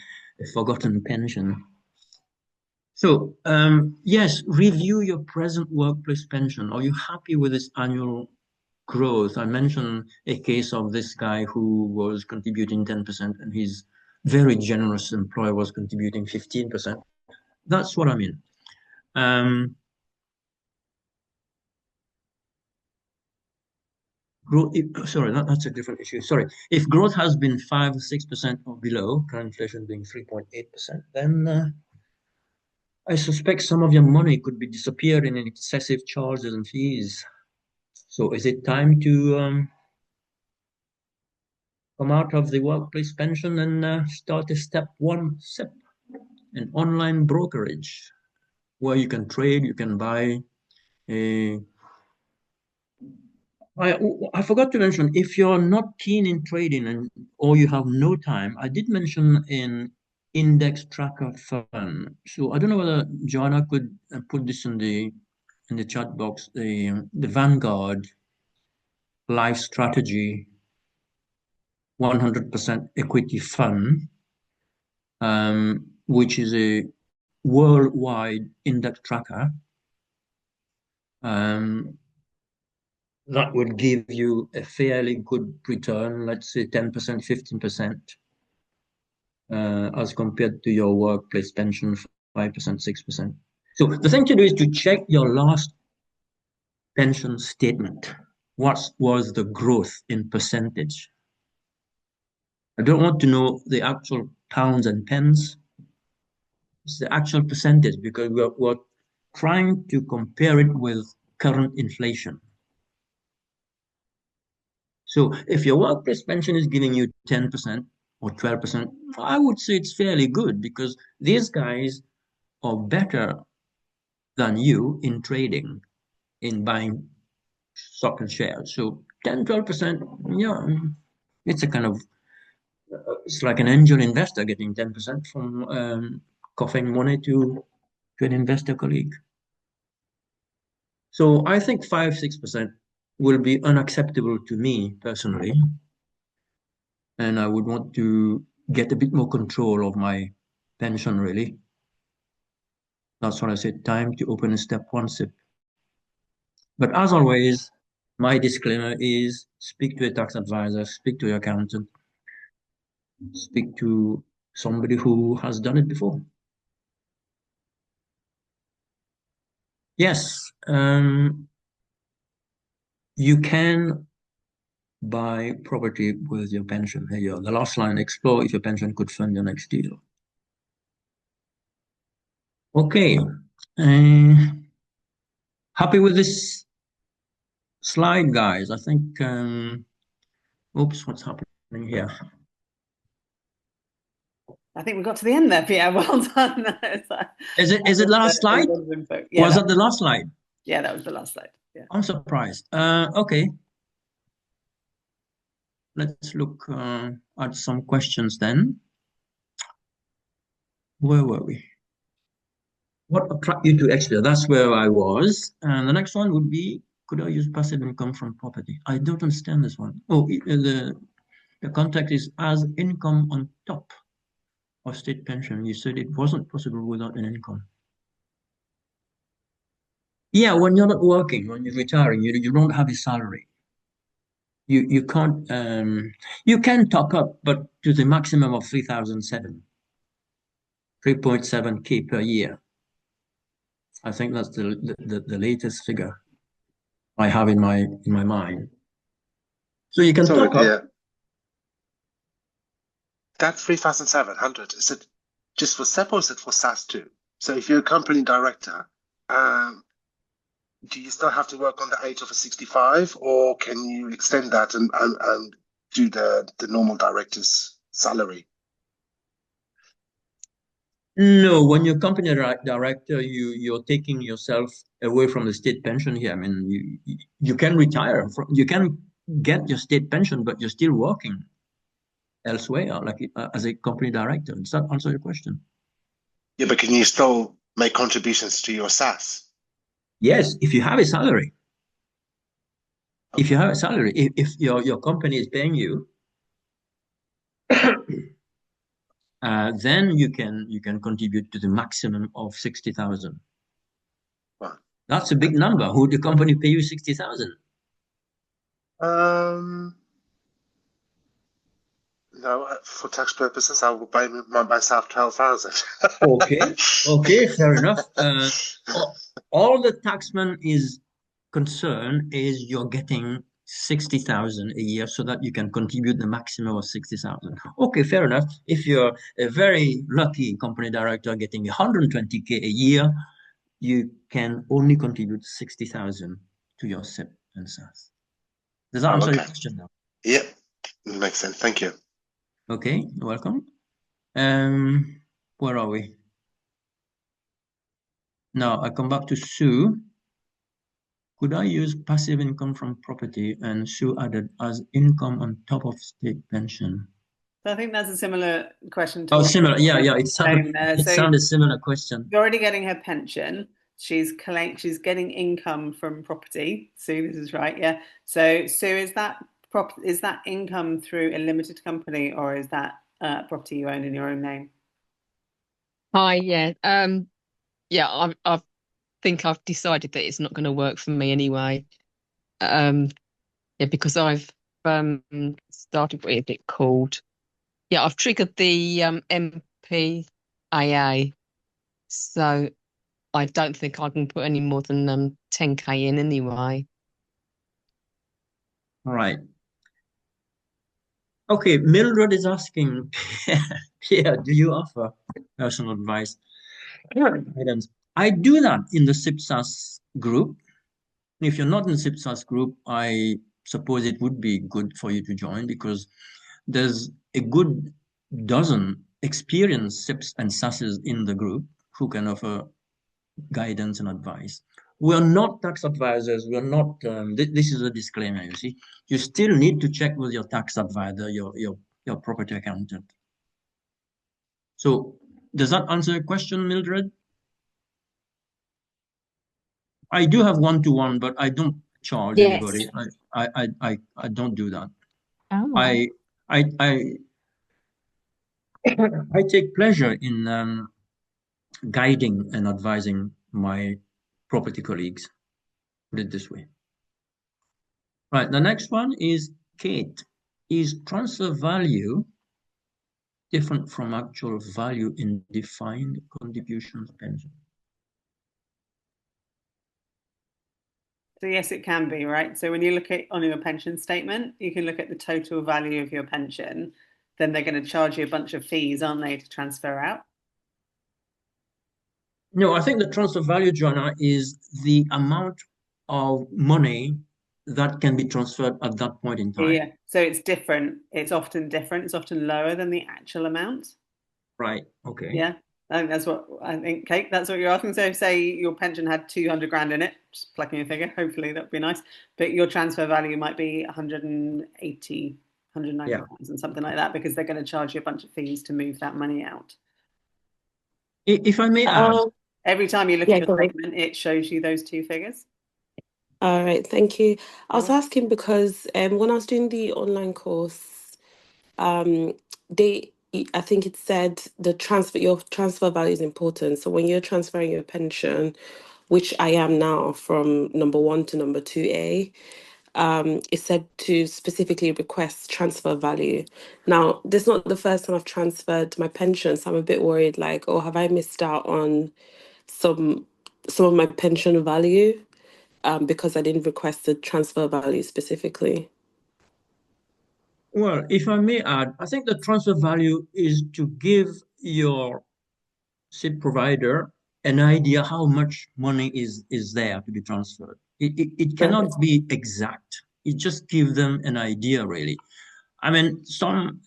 forgotten pension. So, yes, review your present workplace pension. Are you happy with this annual growth? I mentioned a case of this guy who was contributing 10% and his very generous employer was contributing 15%. That's what I mean. Growth, sorry, that's a different issue. Sorry. If growth has been 5 or 6% or below, current inflation being 3.8%, then I suspect some of your money could be disappearing in excessive charges and fees. So is it time to come out of the workplace pension and start a step one SIP, an online brokerage where you can trade, you can buy a. I forgot to mention, if you're not keen in trading and or you have no time, I did mention an index tracker fund. So I don't know whether Joanna could put this in the chat box. The Vanguard Life Strategy 100% equity fund, which is a worldwide index tracker. That would give you a fairly good return, let's say 10%, 15%, as compared to your workplace pension, 5%, 6%. So the thing to do is to check your last pension statement. What was the growth in percentage? I don't want to know the actual pounds and pence. It's the actual percentage because we're trying to compare it with current inflation. So if your workplace pension is giving you 10% or 12%, I would say it's fairly good because these guys are better than you in trading, in buying stock and shares. So 10, 12%, yeah, it's a kind of, it's like an angel investor getting 10% from coughing money to an investor colleague. So I think 5, 6% will be unacceptable to me personally. And I would want to get a bit more control of my pension, really. That's what I said, time to open a step 1 SIPP. But as always, my disclaimer is speak to a tax advisor, speak to your accountant, speak to somebody who has done it before. Yes, you can buy property with your pension. Here you go. The last line, explore if your pension could fund your next deal. Okay. Happy with this slide, guys? I think, oops, what's happening here? I think we got to the end there, Pierre. Well done. Is it the last slide? Yeah, was that the last slide? Yeah, that was the last slide. Yeah. I'm surprised. Okay. Let's look at some questions then. Where were we? What attracted you to Exeter? That's where I was. And the next one would be, could I use passive income from property? I don't understand this one. Oh, the context is as income on top of state pension. You said it wasn't possible without an income. Yeah, when you're not working, when you're retiring, you don't have a salary. You can't you can top up, but to the maximum of 3.7K per year. I think that's the latest figure I have in my mind. So you can top up. That 3,700, is it just for SIPP or is it for SAS too? So if you're a company director, do you still have to work on the age of a 65, or can you extend that and do the normal director's salary? No, when you're company director, you're taking yourself away from the state pension here. I mean, you can retire from, you can get your state pension, but you're still working elsewhere, like as a company director. Does that answer your question? Yeah, but can you still make contributions to your SAS? Yes, if you have a salary. Okay. If you have a salary, if your company is paying you, then you can contribute to the maximum of 60,000. Wow. That's a big number. Would the company pay you 60,000? No, for tax purposes, I will pay myself 12,000. Okay, fair enough. All the taxman is concerned is you're getting 60,000 a year so that you can contribute the maximum of 60,000. Okay, fair enough. If you're a very lucky company director getting 120K a year, you can only contribute 60,000 to your SIPP and SSAS. Does that answer your question now? Yep, makes sense. Thank you. Okay, you're welcome. Where are we? Now I come back to Sue. Could I use passive income from property? And Sue added as income on top of state pension. So I think that's a similar question. Oh, similar. Yeah. It sounded a similar question. You're already getting her pension. She's getting income from property. Sue, this is right. Yeah. So Sue, is that income through a limited company, or is that property you own in your own name? Hi. Yeah. Yeah. I think I've decided that it's not going to work for me anyway. Yeah, because I've started what is it called? Yeah, I've triggered the MPAA, so I don't think I can put any more than 10K in anyway. All right. Okay, Mildred is asking, Pierre, do you offer personal advice? I do that in the SIPP/SSAS group. If you're not in the SIPP/SSAS group, I suppose it would be good for you to join because there's a good dozen experienced SIPPs and SSASs in the group who can offer guidance and advice. We're not tax advisors. We're not, this is a disclaimer, you see. You still need to check with your tax advisor, your property accountant. So does that answer your question, Mildred? I do have one-to-one, but I don't charge anybody. I don't do that. Oh. I take pleasure in guiding and advising my property colleagues. Put it this way. Right, the next one is Kate. Is transfer value different from actual value in defined contributions pension? So yes, it can be, right? So when you look at on your pension statement, you can look at the total value of your pension. Then they're going to charge you a bunch of fees, aren't they, to transfer out? No, I think the transfer value, Joanna, is the amount of money that can be transferred at that point in time. Yeah. So it's different. It's often different. It's often lower than the actual amount. Right. Okay. Yeah. I think that's what I think, Kate. That's what you're asking. So, say your pension had 200 grand in it, just plucking a figure. Hopefully, that'd be nice. But your transfer value might be 180, 190,000, something like that, because they're going to charge you a bunch of fees to move that money out. If I may add, every time you look at your statement, it shows you those two figures. All right, thank you. I was asking because when I was doing the online course, I think it said your transfer value is important. So when you're transferring your pension, which I am now from number 1 to number 2A, it said to specifically request transfer value. Now, this is not the first time I've transferred my pension, so I'm a bit worried, like, oh, have I missed out on some of my pension value because I didn't request the transfer value specifically? Well, if I may add, I think the transfer value is to give your SIPP provider an idea how much money is there to be transferred. It cannot be exact. It just gives them an idea, really. I mean, some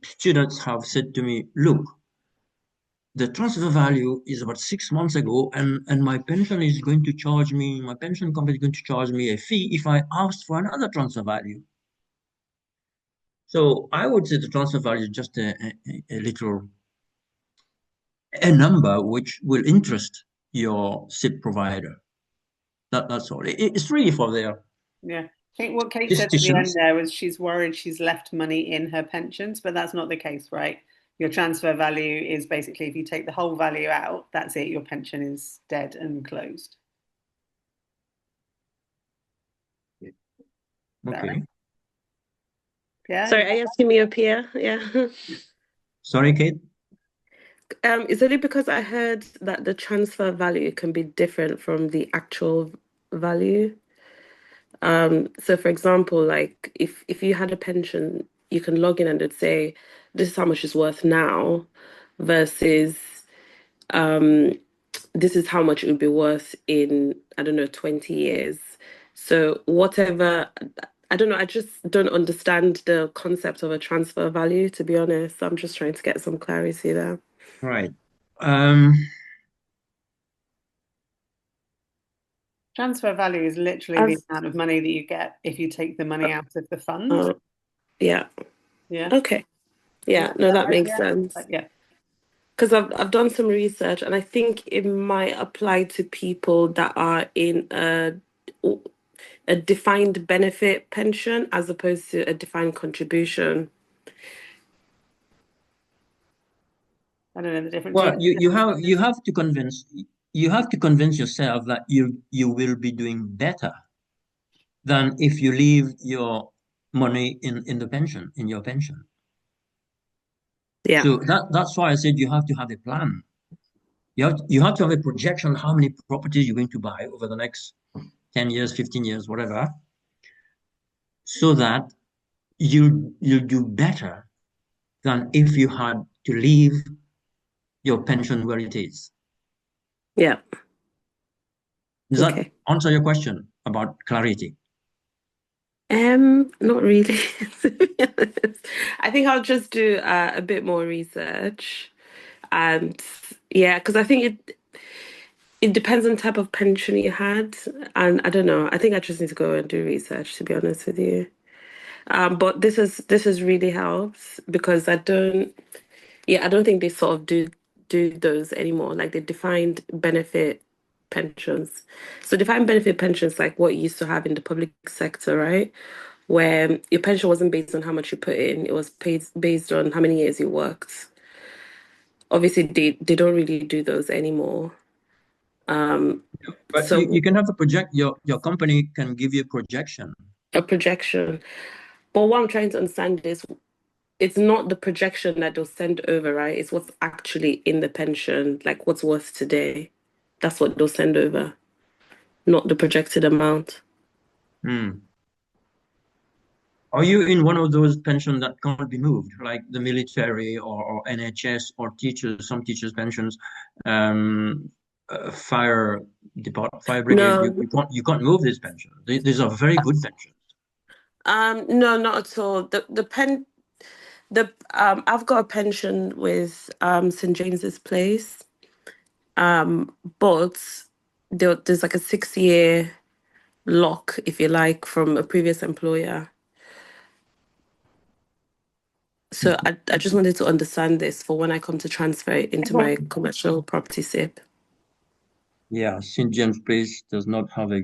students have said to me, look, the transfer value is about 6 months ago, and my pension is going to charge me, my pension company is going to charge me a fee if I ask for another transfer value. So I would say the transfer value is just a number which will interest your SIPP provider. That's all. It's really for their Yeah. I think what Kate said at the end there was she's worried she's left money in her pensions, but that's not the case, right? Your transfer value is basically if you take the whole value out, that's it. Your pension is dead and closed. Okay. Right? Yeah. Sorry, are you asking me or Pierre? Yeah. Sorry, Kate? Is it because I heard that the transfer value can be different from the actual value? So for example, like if you had a pension, you can log in and it'd say, this is how much it's worth now versus this is how much it would be worth in, I don't know, 20 years. So whatever, I don't know, I just don't understand the concept of a transfer value, to be honest. I'm just trying to get some clarity there. Right. Transfer value is literally the amount of money that you get if you take the money out of the fund. Yeah. Yeah. Okay. Yeah, no, that makes sense. Yeah. Because I've done some research and I think it might apply to people that are in a defined benefit pension as opposed to a defined contribution. I don't know the difference. Well, you have to convince yourself that you will be doing better than if you leave your money in your pension. Yeah. So that's why I said you have to have a plan. You have to have a projection how many properties you're going to buy over the next 10 years, 15 years, whatever, so that you'll do better than if you had to leave your pension where it is. Yeah. Does that answer your question about clarity? Not really. I think I'll just do a bit more research, and yeah, because I think it depends on the type of pension you had, and I don't know. I think I just need to go and do research, to be honest with you. But this has really helped because I don't think they sort of do those anymore. Like the defined benefit pensions. So defined benefit pensions, like what you used to have in the public sector, right? Where your pension wasn't based on how much you put in, it was paid based on how many years you worked. obviously they don't really do those anymore. But So you can have a project. Your company can give you a projection. a projection. But what I'm trying to understand is it's not the projection that they'll send over, right? It's what's actually in the pension, like what's worth today. That's what they'll send over, not the projected amount. Are you in one of those pensions that can't be moved, like the military or NHS or teachers, some teachers' pensions, fire brigade? No, You can't move this pension. These are very good pensions. no, not at all. I've got a pension with St. James's Place, but there's like a 6-year lock, if you like, from a previous employer. So I just wanted to understand this for when I come to transfer it into my commercial property SIPP. Yeah, St. James Place does not have a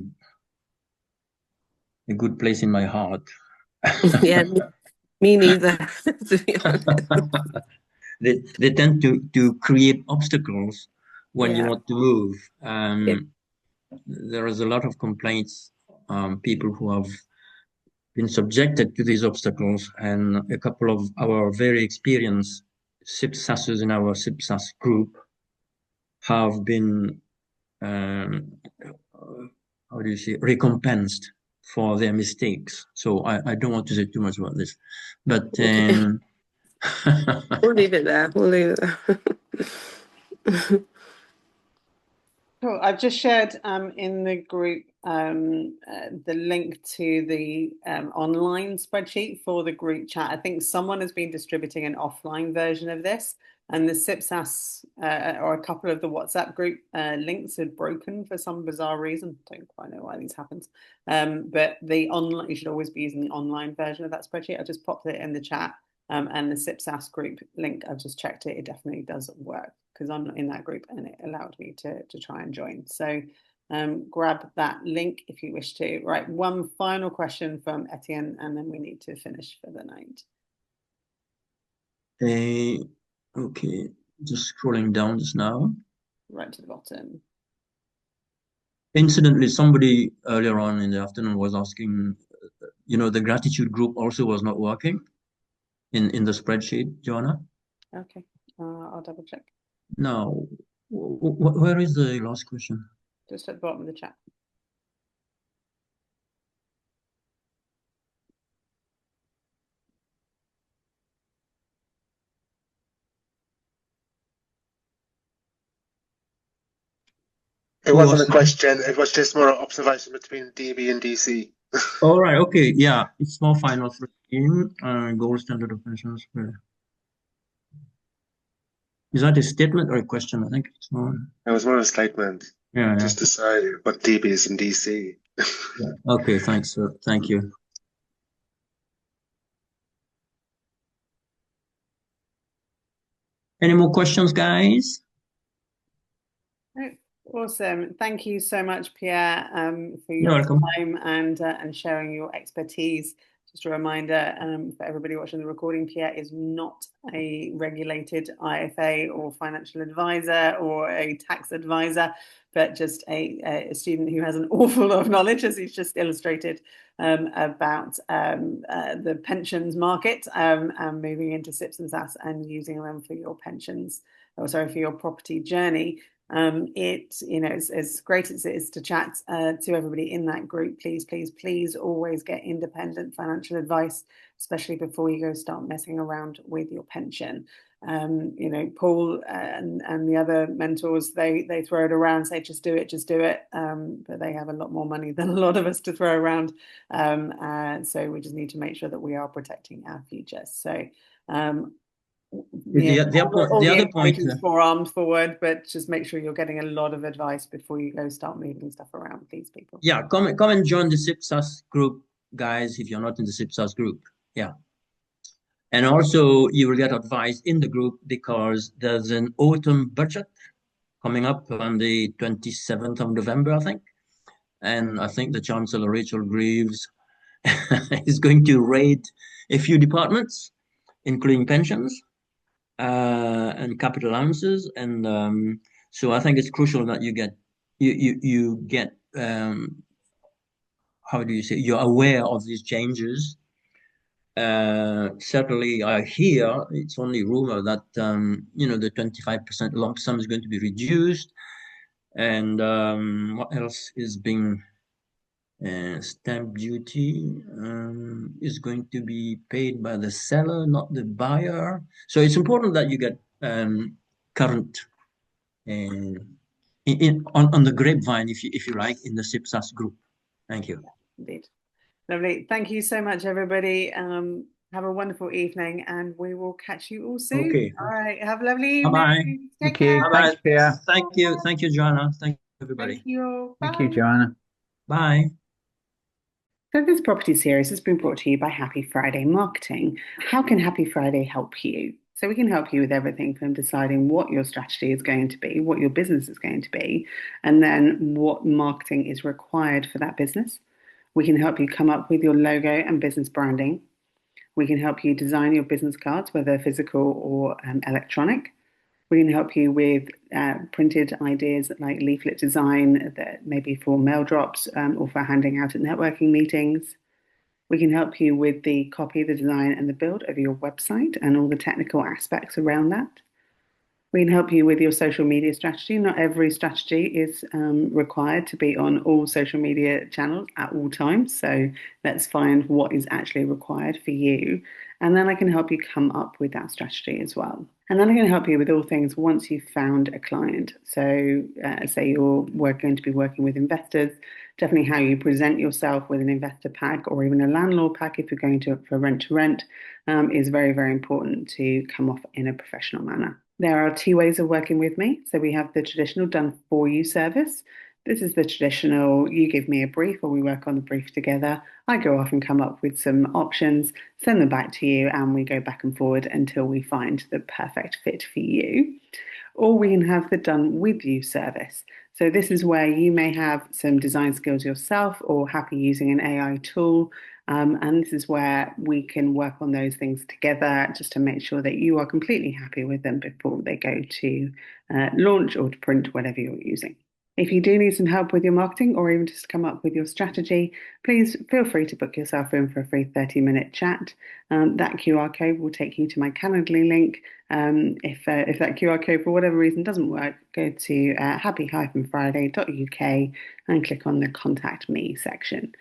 good place in my heart. Yeah, me neither, to be honest. They tend to create obstacles when you Yeah. want to move. Yeah. There is a lot of complaints, people who have been subjected to these obstacles, and a couple of our very experienced SIPP/SSAS in our SIPP/SSAS group have been, how do you say, recompensed for their mistakes. So I don't want to say too much about this, but We'll leave it there. We'll leave it there. Cool. I've just shared in the group the link to the online spreadsheet for the group chat. I think someone has been distributing an offline version of this, and the SIPP/SSAS or a couple of the WhatsApp group links had broken for some bizarre reason. Don't quite know why these happens. But the online, you should always be using the online version of that spreadsheet. I just popped it in the chat. And the SIPP/SSAS group link, I've just checked it. It definitely does work because I'm not in that group, and it allowed me to try and join. So grab that link if you wish to. Right, one final question from Etienne, and then we need to finish for the night. Okay, just scrolling down just now. Right to the bottom. Incidentally, somebody earlier on in the afternoon was asking, the gratitude group also was not working in the spreadsheet, Joanna. Okay, I'll double check. Now, where is the last question? Just at the bottom of the chat. It wasn't a question. It was just more an observation between DB and DC. All right. Okay. Yeah. It's more final for scheme, gold standard of pensions. Is that a statement or a question? I think it's more. It was more of a statement. Yeah. Just to say what DB is in DC. Yeah. Okay. Thanks, sir. Thank you. Any more questions, guys? Awesome. Thank you so much, Pierre, for You're your welcome. time and sharing your expertise. Just a reminder for everybody watching the recording, Pierre is not a regulated IFA or financial advisor or a tax advisor, but just a student who has an awful lot of knowledge, as he's just illustrated, about the pensions market and moving into SIPPs and SSAS and using them for your pensions, for your property journey. It's as great as it is to chat to everybody in that group. Please always get independent financial advice, especially before you go start messing around with your pension. Paul and the other mentors, they throw it around, say just do it, but they have a lot more money than a lot of us to throw around, so we just need to make sure that we are protecting our future. So the other point is forearmed forward, but just make sure you're getting a lot of advice before you go start moving stuff around, please, people. Yeah, come and join the SIPP/SSAS group, guys, if you're not in the SIPP/SSAS group. Yeah. And also you will get advice in the group because there's an autumn budget coming up on the 27th of November, I think. And I think the Chancellor, Rachel Greaves, is going to raid a few departments, including pensions. and capital allowances, and so I think it's crucial that you get how do you say, you're aware of these changes. Certainly, I hear it's only rumor that the 25% lump sum is going to be reduced, and what else is being stamp duty is going to be paid by the seller, not the buyer. So it's important that you get current on the grapevine, if you like, in the SIPP/SAS group. Thank you. Indeed. Lovely. Thank you so much, everybody. Have a wonderful evening, and we will catch you all soon. Okay. All right. Have a lovely evening. Bye-bye. Take care. Bye-bye. Thanks, Pierre. Thank you, Joanna. Thank you, everybody. Thank you all. Thank Bye. you, Joanna. Bye. So this property series has been brought to you by Happy Friday Marketing. How can Happy Friday help you? So we can help you with everything from deciding what your strategy is going to be, what your business is going to be, and then what marketing is required for that business. We can help you come up with your logo and business branding. We can help you design your business cards, whether physical or electronic. We can help you with printed ideas like leaflet design that maybe for mail drops or for handing out at networking meetings. We can help you with the copy, the design, and the build of your website and all the technical aspects around that. We can help you with your social media strategy. Not every strategy is required to be on all social media channels at all times. So let's find what is actually required for you. And then I can help you come up with that strategy as well. And then I can help you with all things once you've found a client. So say you're going to be working with investors, definitely how you present yourself with an investor pack or even a landlord pack if you're going for rent to rent is very, very important to come off in a professional manner. There are two ways of working with me. So we have the traditional done for you service. This is the traditional, you give me a brief or we work on the brief together. I go off and come up with some options, send them back to you, and we go back and forward until we find the perfect fit for you. Or we can have the done with you service. So this is where you may have some design skills yourself or happy using an AI tool. And this is where we can work on those things together just to make sure that you are completely happy with them before they go to launch or to print, whatever you're using. If you do need some help with your marketing or even just come up with your strategy, please feel free to book yourself in for a free 30-minute chat. That QR code will take you to my Calendly link. If that QR code for whatever reason doesn't work, go to happy-friday.uk and click on the Contact Me section.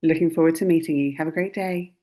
Looking forward to meeting you. Have a great day.